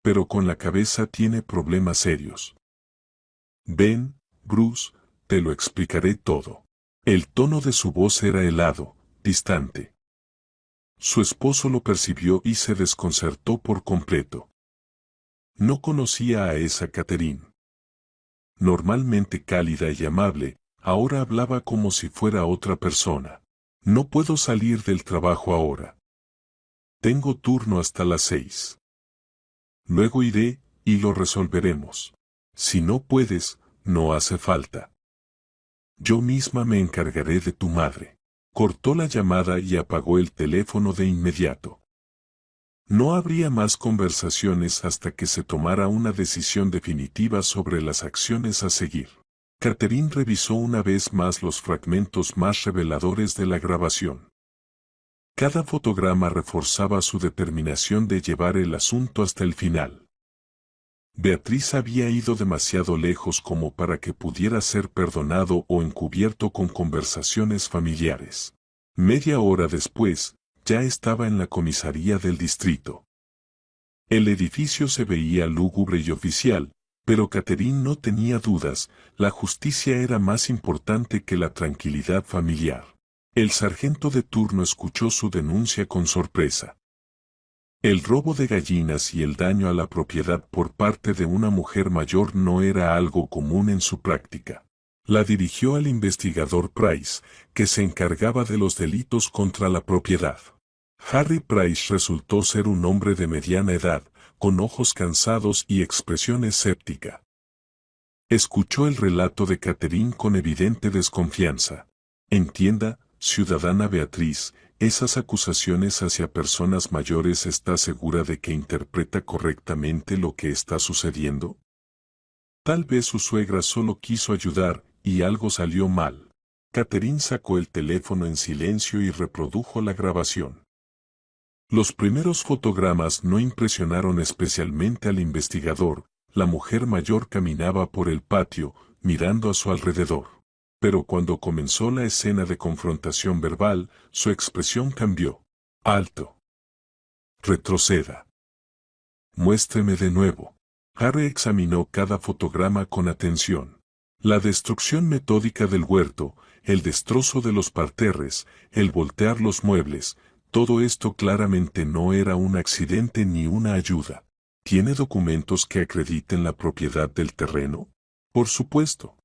[SPEAKER 1] Pero con la cabeza tiene problemas serios. Ven, Bruce, te lo explicaré todo. El tono de su voz era helado, distante. Su esposo lo percibió y se desconcertó por completo. No conocía a esa Catherine. Normalmente cálida y amable, ahora hablaba como si fuera otra persona. No puedo salir del trabajo ahora. Tengo turno hasta las 6. Luego iré, y lo resolveremos. Si no puedes, no hace falta. Yo misma me encargaré de tu madre. Cortó la llamada y apagó el teléfono de inmediato. No habría más conversaciones hasta que se tomara una decisión definitiva sobre las acciones a seguir. Catherine revisó una vez más los fragmentos más reveladores de la grabación. Cada fotograma reforzaba su determinación de llevar el asunto hasta el final. Beatriz había ido demasiado lejos como para que pudiera ser perdonado o encubierto con conversaciones familiares. Media hora después, ya estaba en la comisaría del distrito. El edificio se veía lúgubre y oficial, pero Catherine no tenía dudas, la justicia era más importante que la tranquilidad familiar. El sargento de turno escuchó su denuncia con sorpresa. El robo de gallinas y el daño a la propiedad por parte de una mujer mayor no era algo común en su práctica. La dirigió al investigador Price, que se encargaba de los delitos contra la propiedad. Harry Price resultó ser un hombre de mediana edad, con ojos cansados y expresión escéptica. Escuchó el relato de Catherine con evidente desconfianza. Entienda, ciudadana Beatriz, esas acusaciones hacia personas mayores, ¿está segura de que interpreta correctamente lo que está sucediendo? Tal vez su suegra solo quiso ayudar, y algo salió mal. Catherine sacó el teléfono en silencio y reprodujo la grabación. Los primeros fotogramas no impresionaron especialmente al investigador. La mujer mayor caminaba por el patio, mirando a su alrededor. Pero cuando comenzó la escena de confrontación verbal, su expresión cambió. Alto. Retroceda. Muéstreme de nuevo. Harry examinó cada fotograma con atención. La destrucción metódica del huerto, el destrozo de los parterres, el voltear los muebles, todo esto claramente no era un accidente ni una ayuda. ¿Tiene documentos que acrediten la propiedad del terreno? Por supuesto.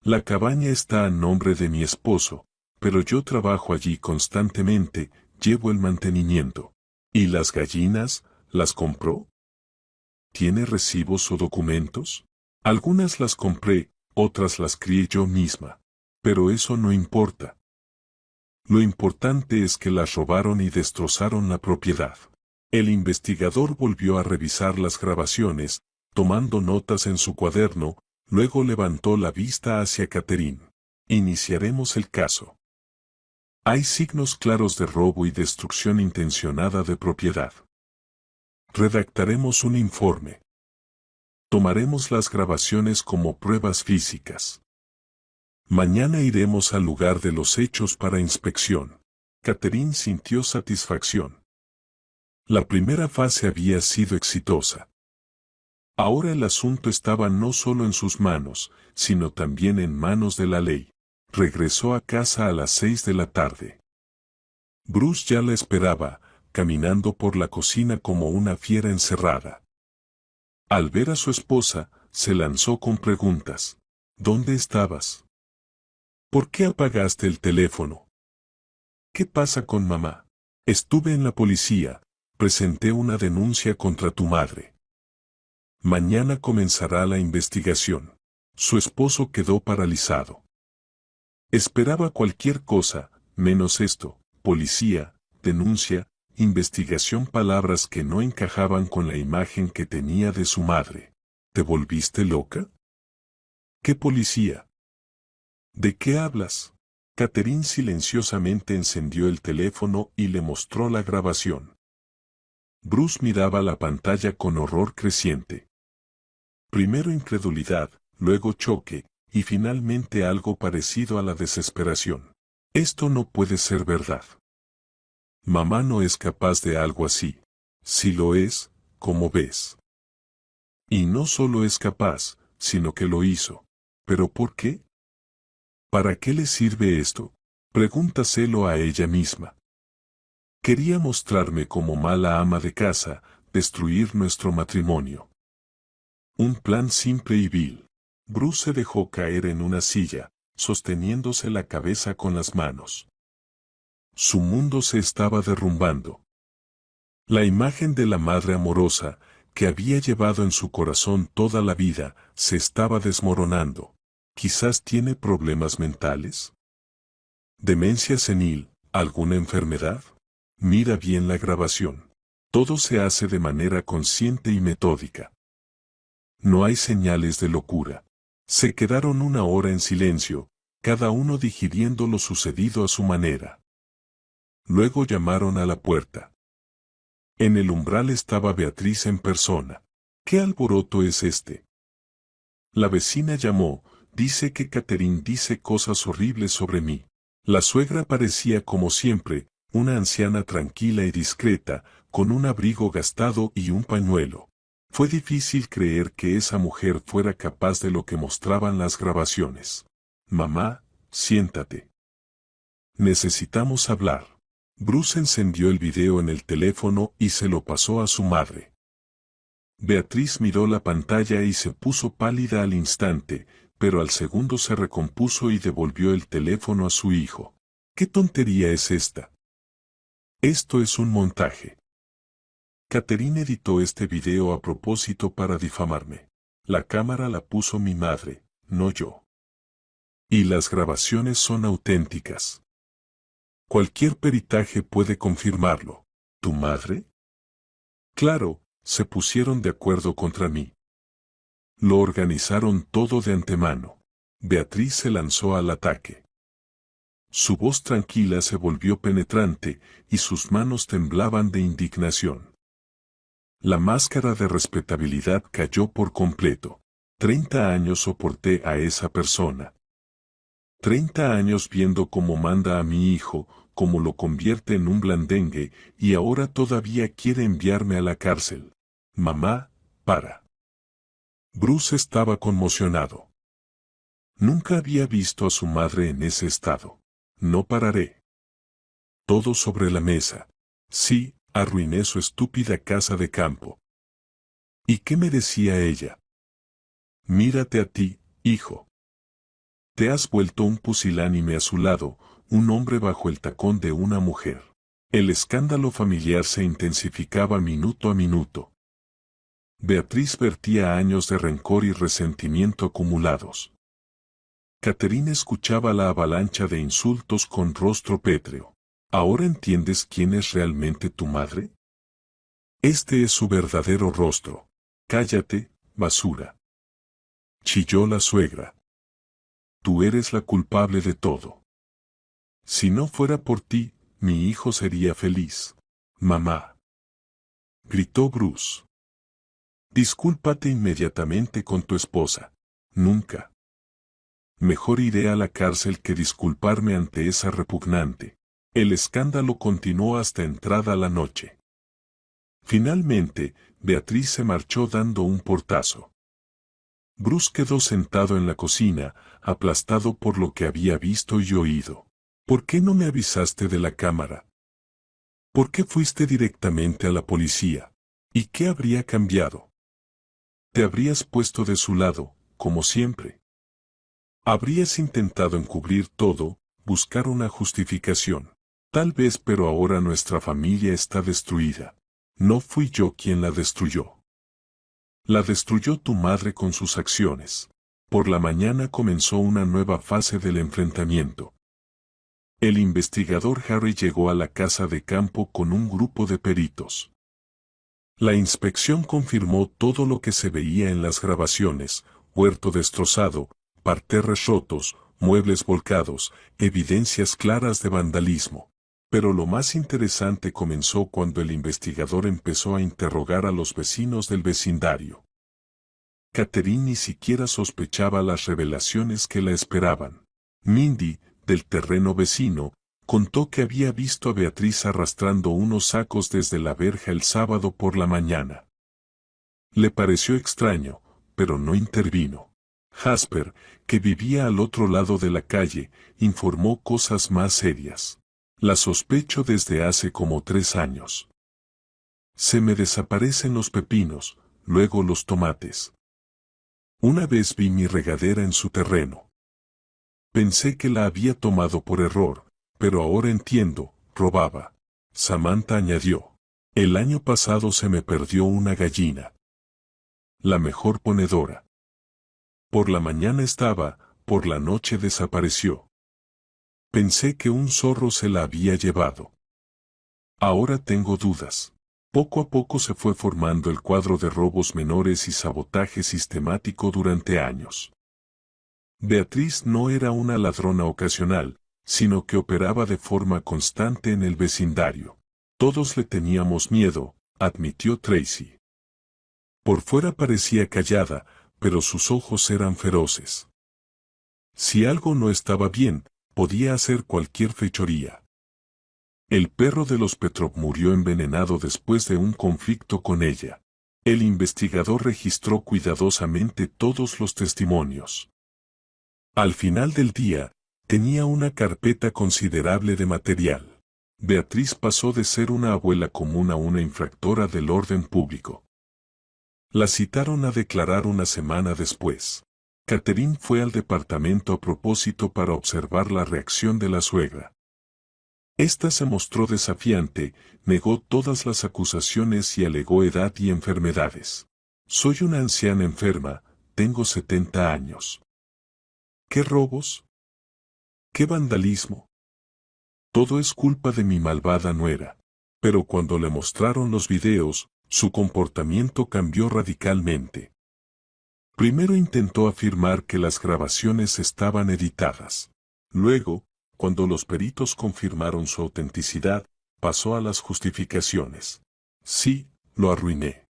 [SPEAKER 1] La cabaña está a nombre de mi esposo, pero yo trabajo allí constantemente, llevo el mantenimiento. ¿Y las gallinas, las compró? ¿Tiene recibos o documentos? Algunas las compré, otras las crié yo misma. Pero eso no importa. Lo importante es que las robaron y destrozaron la propiedad. El investigador volvió a revisar las grabaciones, tomando notas en su cuaderno, luego levantó la vista hacia Catherine. Iniciaremos el caso. Hay signos claros de robo y destrucción intencionada de propiedad. Redactaremos un informe. Tomaremos las grabaciones como pruebas físicas. Mañana iremos al lugar de los hechos para inspección. Catherine sintió satisfacción. La primera fase había sido exitosa. Ahora el asunto estaba no solo en sus manos, sino también en manos de la ley. Regresó a casa a las 6 de la tarde. Bruce ya la esperaba, caminando por la cocina como una fiera encerrada. Al ver a su esposa, se lanzó con preguntas. ¿Dónde estabas? ¿Por qué apagaste el teléfono? ¿Qué pasa con mamá? Estuve en la policía, presenté una denuncia contra tu madre. Mañana comenzará la investigación. Su esposo quedó paralizado. Esperaba cualquier cosa, menos esto: policía, denuncia, investigación, palabras que no encajaban con la imagen que tenía de su madre. ¿Te volviste loca? ¿Qué policía? ¿De qué hablas? Catherine silenciosamente encendió el teléfono y le mostró la grabación. Bruce miraba la pantalla con horror creciente. Primero incredulidad, luego choque, y finalmente algo parecido a la desesperación. Esto no puede ser verdad. Mamá no es capaz de algo así. Si lo es, ¿cómo ves? Y no solo es capaz, sino que lo hizo. ¿Pero por qué? ¿Para qué le sirve esto? Pregúntaselo a ella misma. Quería mostrarme como mala ama de casa, destruir nuestro matrimonio. Un plan simple y vil. Bruce se dejó caer en una silla, sosteniéndose la cabeza con las manos. Su mundo se estaba derrumbando. La imagen de la madre amorosa, que había llevado en su corazón toda la vida, se estaba desmoronando. ¿Quizás tiene problemas mentales? ¿Demencia senil? ¿Alguna enfermedad? Mira bien la grabación. Todo se hace de manera consciente y metódica. No hay señales de locura. Se quedaron una hora en silencio, cada uno digiriendo lo sucedido a su manera. Luego llamaron a la puerta. En el umbral estaba Beatriz en persona. ¿Qué alboroto es este? La vecina llamó, dice que Catherine dice cosas horribles sobre mí. La suegra parecía como siempre, una anciana tranquila y discreta, con un abrigo gastado y un pañuelo. Fue difícil creer que esa mujer fuera capaz de lo que mostraban las grabaciones. Mamá, siéntate. Necesitamos hablar. Bruce encendió el video en el teléfono y se lo pasó a su madre. Beatriz miró la pantalla y se puso pálida al instante, pero al segundo se recompuso y devolvió el teléfono a su hijo. ¿Qué tontería es esta? Esto es un montaje. Catherine editó este video a propósito para difamarme. La cámara la puso mi madre, no yo. Y las grabaciones son auténticas. Cualquier peritaje puede confirmarlo. ¿Tu madre? Claro, se pusieron de acuerdo contra mí. Lo organizaron todo de antemano. Beatriz se lanzó al ataque. Su voz tranquila se volvió penetrante y sus manos temblaban de indignación. La máscara de respetabilidad cayó por completo. 30 años soporté a esa persona. 30 años viendo cómo manda a mi hijo, cómo lo convierte en un blandengue, y ahora todavía quiere enviarme a la cárcel. Mamá, para. Bruce estaba conmocionado. Nunca había visto a su madre en ese estado. No pararé. Todo sobre la mesa. Sí, arruiné su estúpida casa de campo. ¿Y qué me decía ella? Mírate a ti, hijo. Te has vuelto un pusilánime a su lado, un hombre bajo el tacón de una mujer. El escándalo familiar se intensificaba minuto a minuto. Beatriz vertía años de rencor y resentimiento acumulados. Catherine escuchaba la avalancha de insultos con rostro pétreo. ¿Ahora entiendes quién es realmente tu madre? Este es su verdadero rostro. Cállate, basura. Chilló la suegra. Tú eres la culpable de todo. Si no fuera por ti, mi hijo sería feliz. Mamá. Gritó Bruce. Discúlpate inmediatamente con tu esposa. Nunca. Mejor iré a la cárcel que disculparme ante esa repugnante. El escándalo continuó hasta entrada la noche. Finalmente, Beatriz se marchó dando un portazo. Bruce quedó sentado en la cocina, aplastado por lo que había visto y oído. ¿Por qué no me avisaste de la cámara? ¿Por qué fuiste directamente a la policía? ¿Y qué habría cambiado? Te habrías puesto de su lado, como siempre. Habrías intentado encubrir todo, buscar una justificación. Tal vez, pero ahora nuestra familia está destruida. No fui yo quien la destruyó. La destruyó tu madre con sus acciones. Por la mañana comenzó una nueva fase del enfrentamiento. El investigador Harry llegó a la casa de campo con un grupo de peritos. La inspección confirmó todo lo que se veía en las grabaciones: huerto destrozado, parterres rotos, muebles volcados, evidencias claras de vandalismo. Pero lo más interesante comenzó cuando el investigador empezó a interrogar a los vecinos del vecindario. Catherine ni siquiera sospechaba las revelaciones que la esperaban. Mindy, del terreno vecino, contó que había visto a Beatriz arrastrando unos sacos desde la verja el sábado por la mañana. Le pareció extraño, pero no intervino. Jasper, que vivía al otro lado de la calle, informó cosas más serias. La sospecho desde hace como 3 años. Se me desaparecen los pepinos, luego los tomates. Una vez vi mi regadera en su terreno. Pensé que la había tomado por error, pero ahora entiendo, robaba. Samantha añadió. El año pasado se me perdió una gallina. La mejor ponedora. Por la mañana estaba, por la noche desapareció. Pensé que un zorro se la había llevado. Ahora tengo dudas. Poco a poco se fue formando el cuadro de robos menores y sabotaje sistemático durante años. Beatriz no era una ladrona ocasional, sino que operaba de forma constante en el vecindario. Todos le teníamos miedo, admitió Tracy. Por fuera parecía callada, pero sus ojos eran feroces. Si algo no estaba bien, podía hacer cualquier fechoría. El perro de los Petrov murió envenenado después de un conflicto con ella. El investigador registró cuidadosamente todos los testimonios. Al final del día, tenía una carpeta considerable de material. Beatriz pasó de ser una abuela común a una infractora del orden público. La citaron a declarar una semana después. Catherine fue al departamento a propósito para observar la reacción de la suegra. Esta se mostró desafiante, negó todas las acusaciones y alegó edad y enfermedades. Soy una anciana enferma, tengo 70 años. ¿Qué robos? ¿Qué vandalismo? Todo es culpa de mi malvada nuera. Pero cuando le mostraron los videos, su comportamiento cambió radicalmente. Primero intentó afirmar que las grabaciones estaban editadas. Luego, cuando los peritos confirmaron su autenticidad, pasó a las justificaciones. Sí, lo arruiné.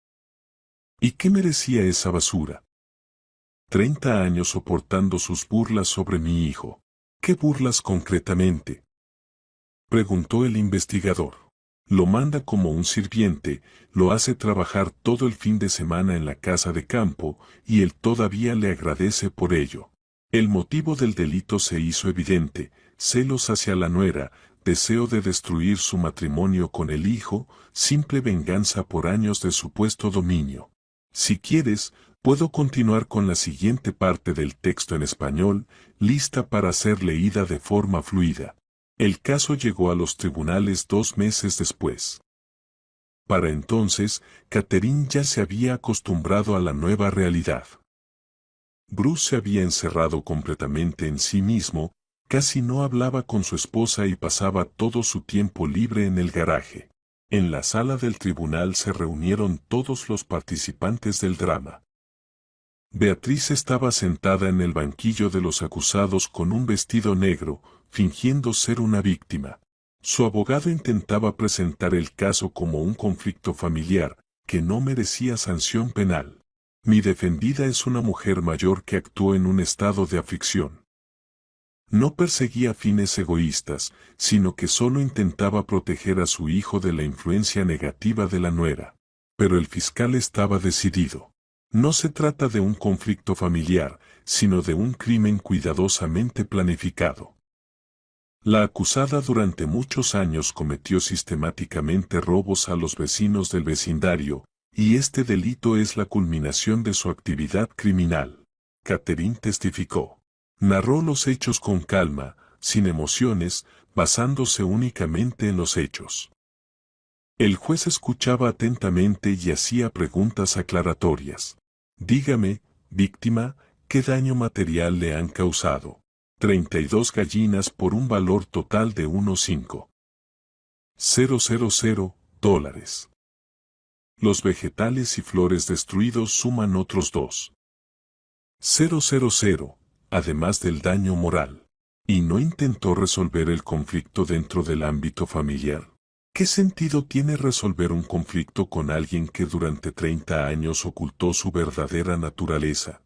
[SPEAKER 1] ¿Y qué merecía esa basura? 30 años soportando sus burlas sobre mi hijo. ¿Qué burlas concretamente?, preguntó el investigador. Lo manda como un sirviente, lo hace trabajar todo el fin de semana en la casa de campo, y él todavía le agradece por ello. El motivo del delito se hizo evidente: celos hacia la nuera, deseo de destruir su matrimonio con el hijo, simple venganza por años de supuesto dominio. Si quieres, puedo continuar con la siguiente parte del texto en español, lista para ser leída de forma fluida. El caso llegó a los tribunales 2 meses después. Para entonces, Catherine ya se había acostumbrado a la nueva realidad. Bruce se había encerrado completamente en sí mismo, casi no hablaba con su esposa y pasaba todo su tiempo libre en el garaje. En la sala del tribunal se reunieron todos los participantes del drama. Beatriz estaba sentada en el banquillo de los acusados con un vestido negro, fingiendo ser una víctima. Su abogado intentaba presentar el caso como un conflicto familiar, que no merecía sanción penal. Mi defendida es una mujer mayor que actuó en un estado de aflicción. No perseguía fines egoístas, sino que solo intentaba proteger a su hijo de la influencia negativa de la nuera. Pero el fiscal estaba decidido. No se trata de un conflicto familiar, sino de un crimen cuidadosamente planificado. La acusada durante muchos años cometió sistemáticamente robos a los vecinos del vecindario, y este delito es la culminación de su actividad criminal. Catherine testificó. Narró los hechos con calma, sin emociones, basándose únicamente en los hechos. El juez escuchaba atentamente y hacía preguntas aclaratorias. Dígame, víctima, ¿qué daño material le han causado? 32 gallinas por un valor total de $1,500. Los vegetales y flores destruidos suman otros $2,000. además del daño moral. ¿Y no intentó resolver el conflicto dentro del ámbito familiar? ¿Qué sentido tiene resolver un conflicto con alguien que durante 30 años ocultó su verdadera naturaleza?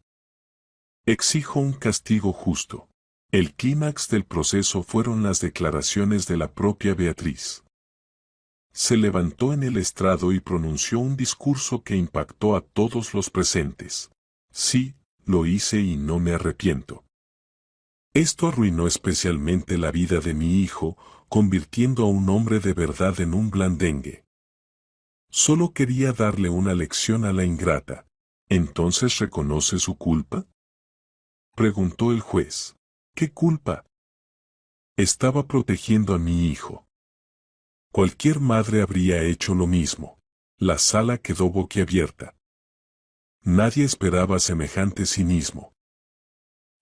[SPEAKER 1] Exijo un castigo justo. El clímax del proceso fueron las declaraciones de la propia Beatriz. Se levantó en el estrado y pronunció un discurso que impactó a todos los presentes. Sí, lo hice y no me arrepiento. Esto arruinó especialmente la vida de mi hijo, convirtiendo a un hombre de verdad en un blandengue. Solo quería darle una lección a la ingrata. ¿Entonces reconoce su culpa?, preguntó el juez. ¿Qué culpa? Estaba protegiendo a mi hijo. Cualquier madre habría hecho lo mismo. La sala quedó boquiabierta. Nadie esperaba semejante cinismo.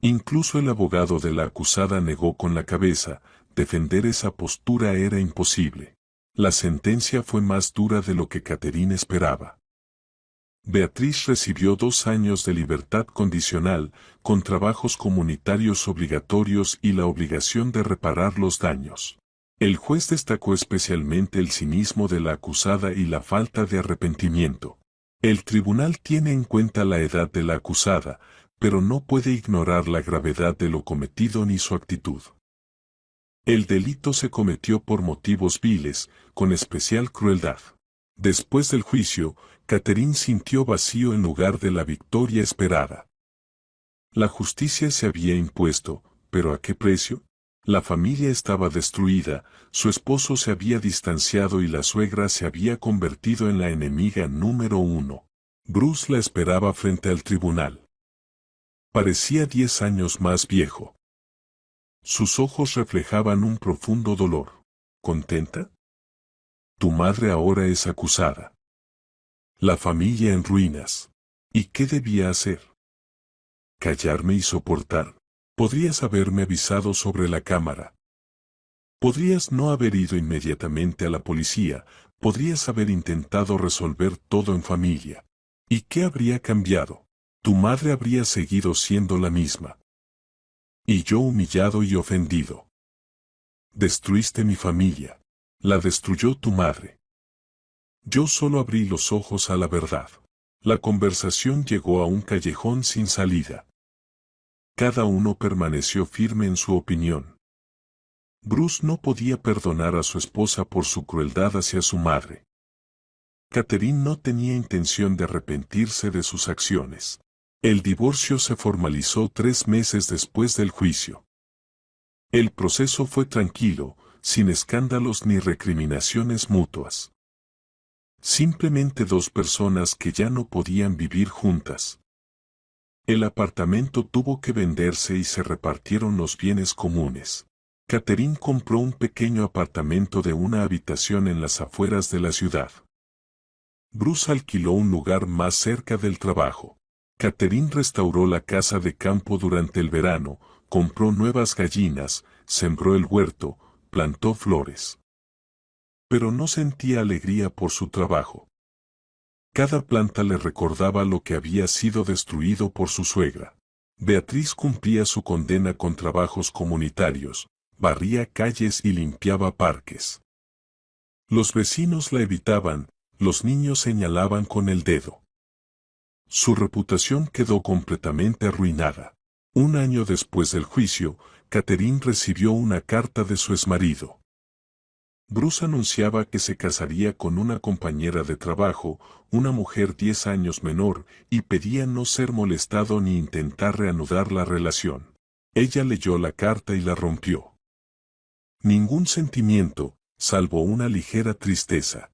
[SPEAKER 1] Incluso el abogado de la acusada negó con la cabeza. Defender esa postura era imposible. La sentencia fue más dura de lo que Catherine esperaba. Beatriz recibió 2 años de libertad condicional, con trabajos comunitarios obligatorios y la obligación de reparar los daños. El juez destacó especialmente el cinismo de la acusada y la falta de arrepentimiento. El tribunal tiene en cuenta la edad de la acusada, pero no puede ignorar la gravedad de lo cometido ni su actitud. El delito se cometió por motivos viles, con especial crueldad. Después del juicio, Catherine sintió vacío en lugar de la victoria esperada. La justicia se había impuesto, pero ¿a qué precio? La familia estaba destruida, su esposo se había distanciado y la suegra se había convertido en la enemiga número 1. Bruce la esperaba frente al tribunal. Parecía 10 años más viejo. Sus ojos reflejaban un profundo dolor. ¿Contenta? Tu madre ahora es acusada. La familia en ruinas. ¿Y qué debía hacer? Callarme y soportar. Podrías haberme avisado sobre la cámara. Podrías no haber ido inmediatamente a la policía, podrías haber intentado resolver todo en familia. ¿Y qué habría cambiado? Tu madre habría seguido siendo la misma. Y yo humillado y ofendido. Destruiste mi familia. La destruyó tu madre. Yo solo abrí los ojos a la verdad. La conversación llegó a un callejón sin salida. Cada uno permaneció firme en su opinión. Bruce no podía perdonar a su esposa por su crueldad hacia su madre. Catherine no tenía intención de arrepentirse de sus acciones. El divorcio se formalizó 3 meses después del juicio. El proceso fue tranquilo, sin escándalos ni recriminaciones mutuas. Simplemente 2 personas que ya no podían vivir juntas. El apartamento tuvo que venderse y se repartieron los bienes comunes. Catherine compró un pequeño apartamento de 1 habitación en las afueras de la ciudad. Bruce alquiló un lugar más cerca del trabajo. Catherine restauró la casa de campo durante el verano, compró nuevas gallinas, sembró el huerto, plantó flores. Pero no sentía alegría por su trabajo. Cada planta le recordaba lo que había sido destruido por su suegra. Beatriz cumplía su condena con trabajos comunitarios, barría calles y limpiaba parques. Los vecinos la evitaban, los niños señalaban con el dedo. Su reputación quedó completamente arruinada. 1 año después del juicio, Catherine recibió una carta de su exmarido. Bruce anunciaba que se casaría con una compañera de trabajo, una mujer 10 años menor, y pedía no ser molestado ni intentar reanudar la relación. Ella leyó la carta y la rompió. Ningún sentimiento, salvo una ligera tristeza.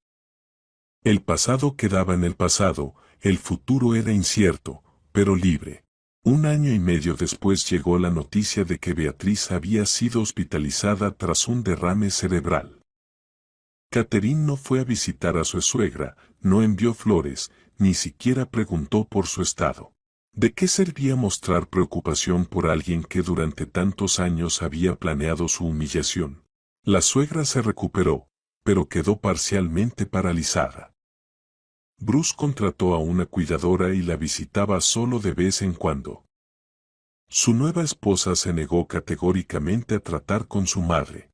[SPEAKER 1] El pasado quedaba en el pasado, el futuro era incierto, pero libre. 1 año y medio después llegó la noticia de que Beatriz había sido hospitalizada tras un derrame cerebral. Catherine no fue a visitar a su suegra, no envió flores, ni siquiera preguntó por su estado. ¿De qué servía mostrar preocupación por alguien que durante tantos años había planeado su humillación? La suegra se recuperó, pero quedó parcialmente paralizada. Bruce contrató a una cuidadora y la visitaba solo de vez en cuando. Su nueva esposa se negó categóricamente a tratar con su madre.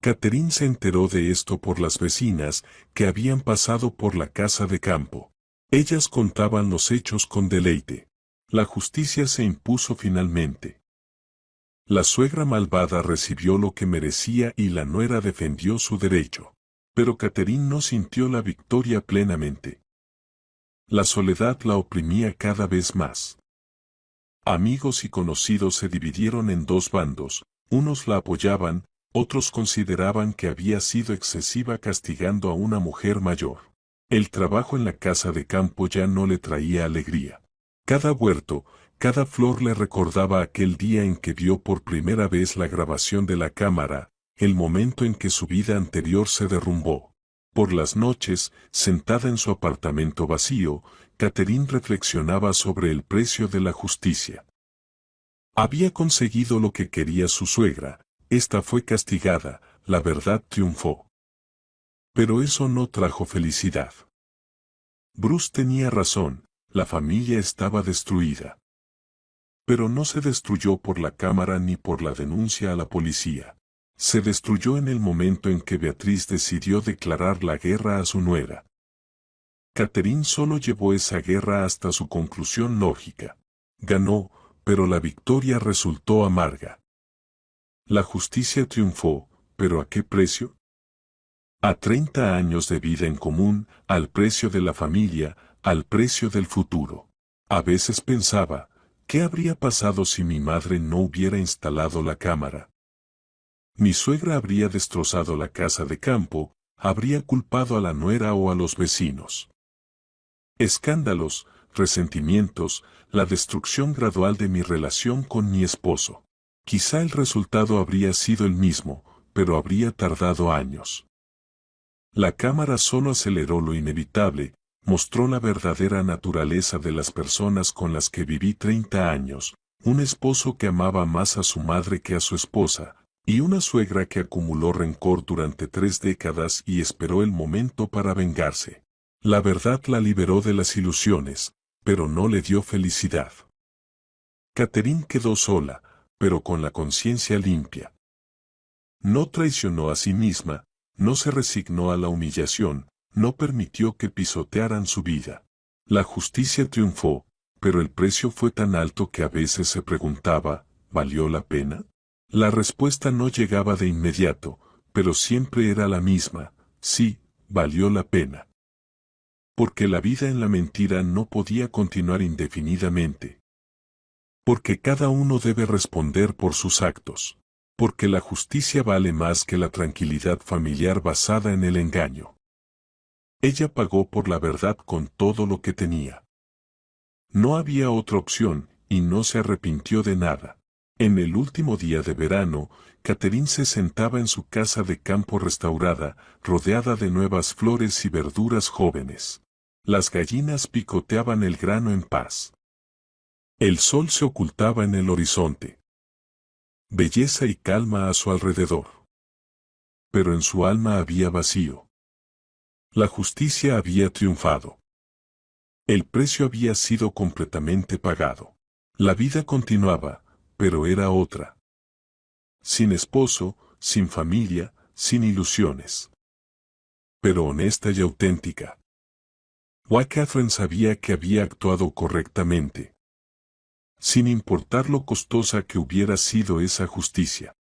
[SPEAKER 1] Catherine se enteró de esto por las vecinas que habían pasado por la casa de campo. Ellas contaban los hechos con deleite. La justicia se impuso finalmente. La suegra malvada recibió lo que merecía y la nuera defendió su derecho. Pero Catherine no sintió la victoria plenamente. La soledad la oprimía cada vez más. Amigos y conocidos se dividieron en dos bandos, unos la apoyaban, otros consideraban que había sido excesiva castigando a una mujer mayor. El trabajo en la casa de campo ya no le traía alegría. Cada huerto, cada flor le recordaba aquel día en que vio por primera vez la grabación de la cámara, el momento en que su vida anterior se derrumbó. Por las noches, sentada en su apartamento vacío, Catherine reflexionaba sobre el precio de la justicia. Había conseguido lo que quería su suegra, esta fue castigada, la verdad triunfó. Pero eso no trajo felicidad. Bruce tenía razón, la familia estaba destruida. Pero no se destruyó por la cámara ni por la denuncia a la policía. Se destruyó en el momento en que Beatriz decidió declarar la guerra a su nuera. Catherine solo llevó esa guerra hasta su conclusión lógica. Ganó, pero la victoria resultó amarga. La justicia triunfó, pero ¿a qué precio? A 30 años de vida en común, al precio de la familia, al precio del futuro. A veces pensaba, ¿qué habría pasado si mi madre no hubiera instalado la cámara? Mi suegra habría destrozado la casa de campo, habría culpado a la nuera o a los vecinos. Escándalos, resentimientos, la destrucción gradual de mi relación con mi esposo. Quizá el resultado habría sido el mismo, pero habría tardado años. La cámara solo aceleró lo inevitable, mostró la verdadera naturaleza de las personas con las que viví 30 años, un esposo que amaba más a su madre que a su esposa, y una suegra que acumuló rencor durante 3 décadas y esperó el momento para vengarse. La verdad la liberó de las ilusiones, pero no le dio felicidad. Catherine quedó sola, pero con la conciencia limpia. No traicionó a sí misma, no se resignó a la humillación, no permitió que pisotearan su vida. La justicia triunfó, pero el precio fue tan alto que a veces se preguntaba, ¿valió la pena? La respuesta no llegaba de inmediato, pero siempre era la misma, sí, valió la pena. Porque la vida en la mentira no podía continuar indefinidamente. Porque cada uno debe responder por sus actos. Porque la justicia vale más que la tranquilidad familiar basada en el engaño. Ella pagó por la verdad con todo lo que tenía. No había otra opción, y no se arrepintió de nada. En el último día de verano, Catherine se sentaba en su casa de campo restaurada, rodeada de nuevas flores y verduras jóvenes. Las gallinas picoteaban el grano en paz. El sol se ocultaba en el horizonte. Belleza y calma a su alrededor. Pero en su alma había vacío. La justicia había triunfado. El precio había sido completamente pagado. La vida continuaba, pero era otra. Sin esposo, sin familia, sin ilusiones. Pero honesta y auténtica. Catherine sabía que había actuado correctamente. Sin importar lo costosa que hubiera sido esa justicia.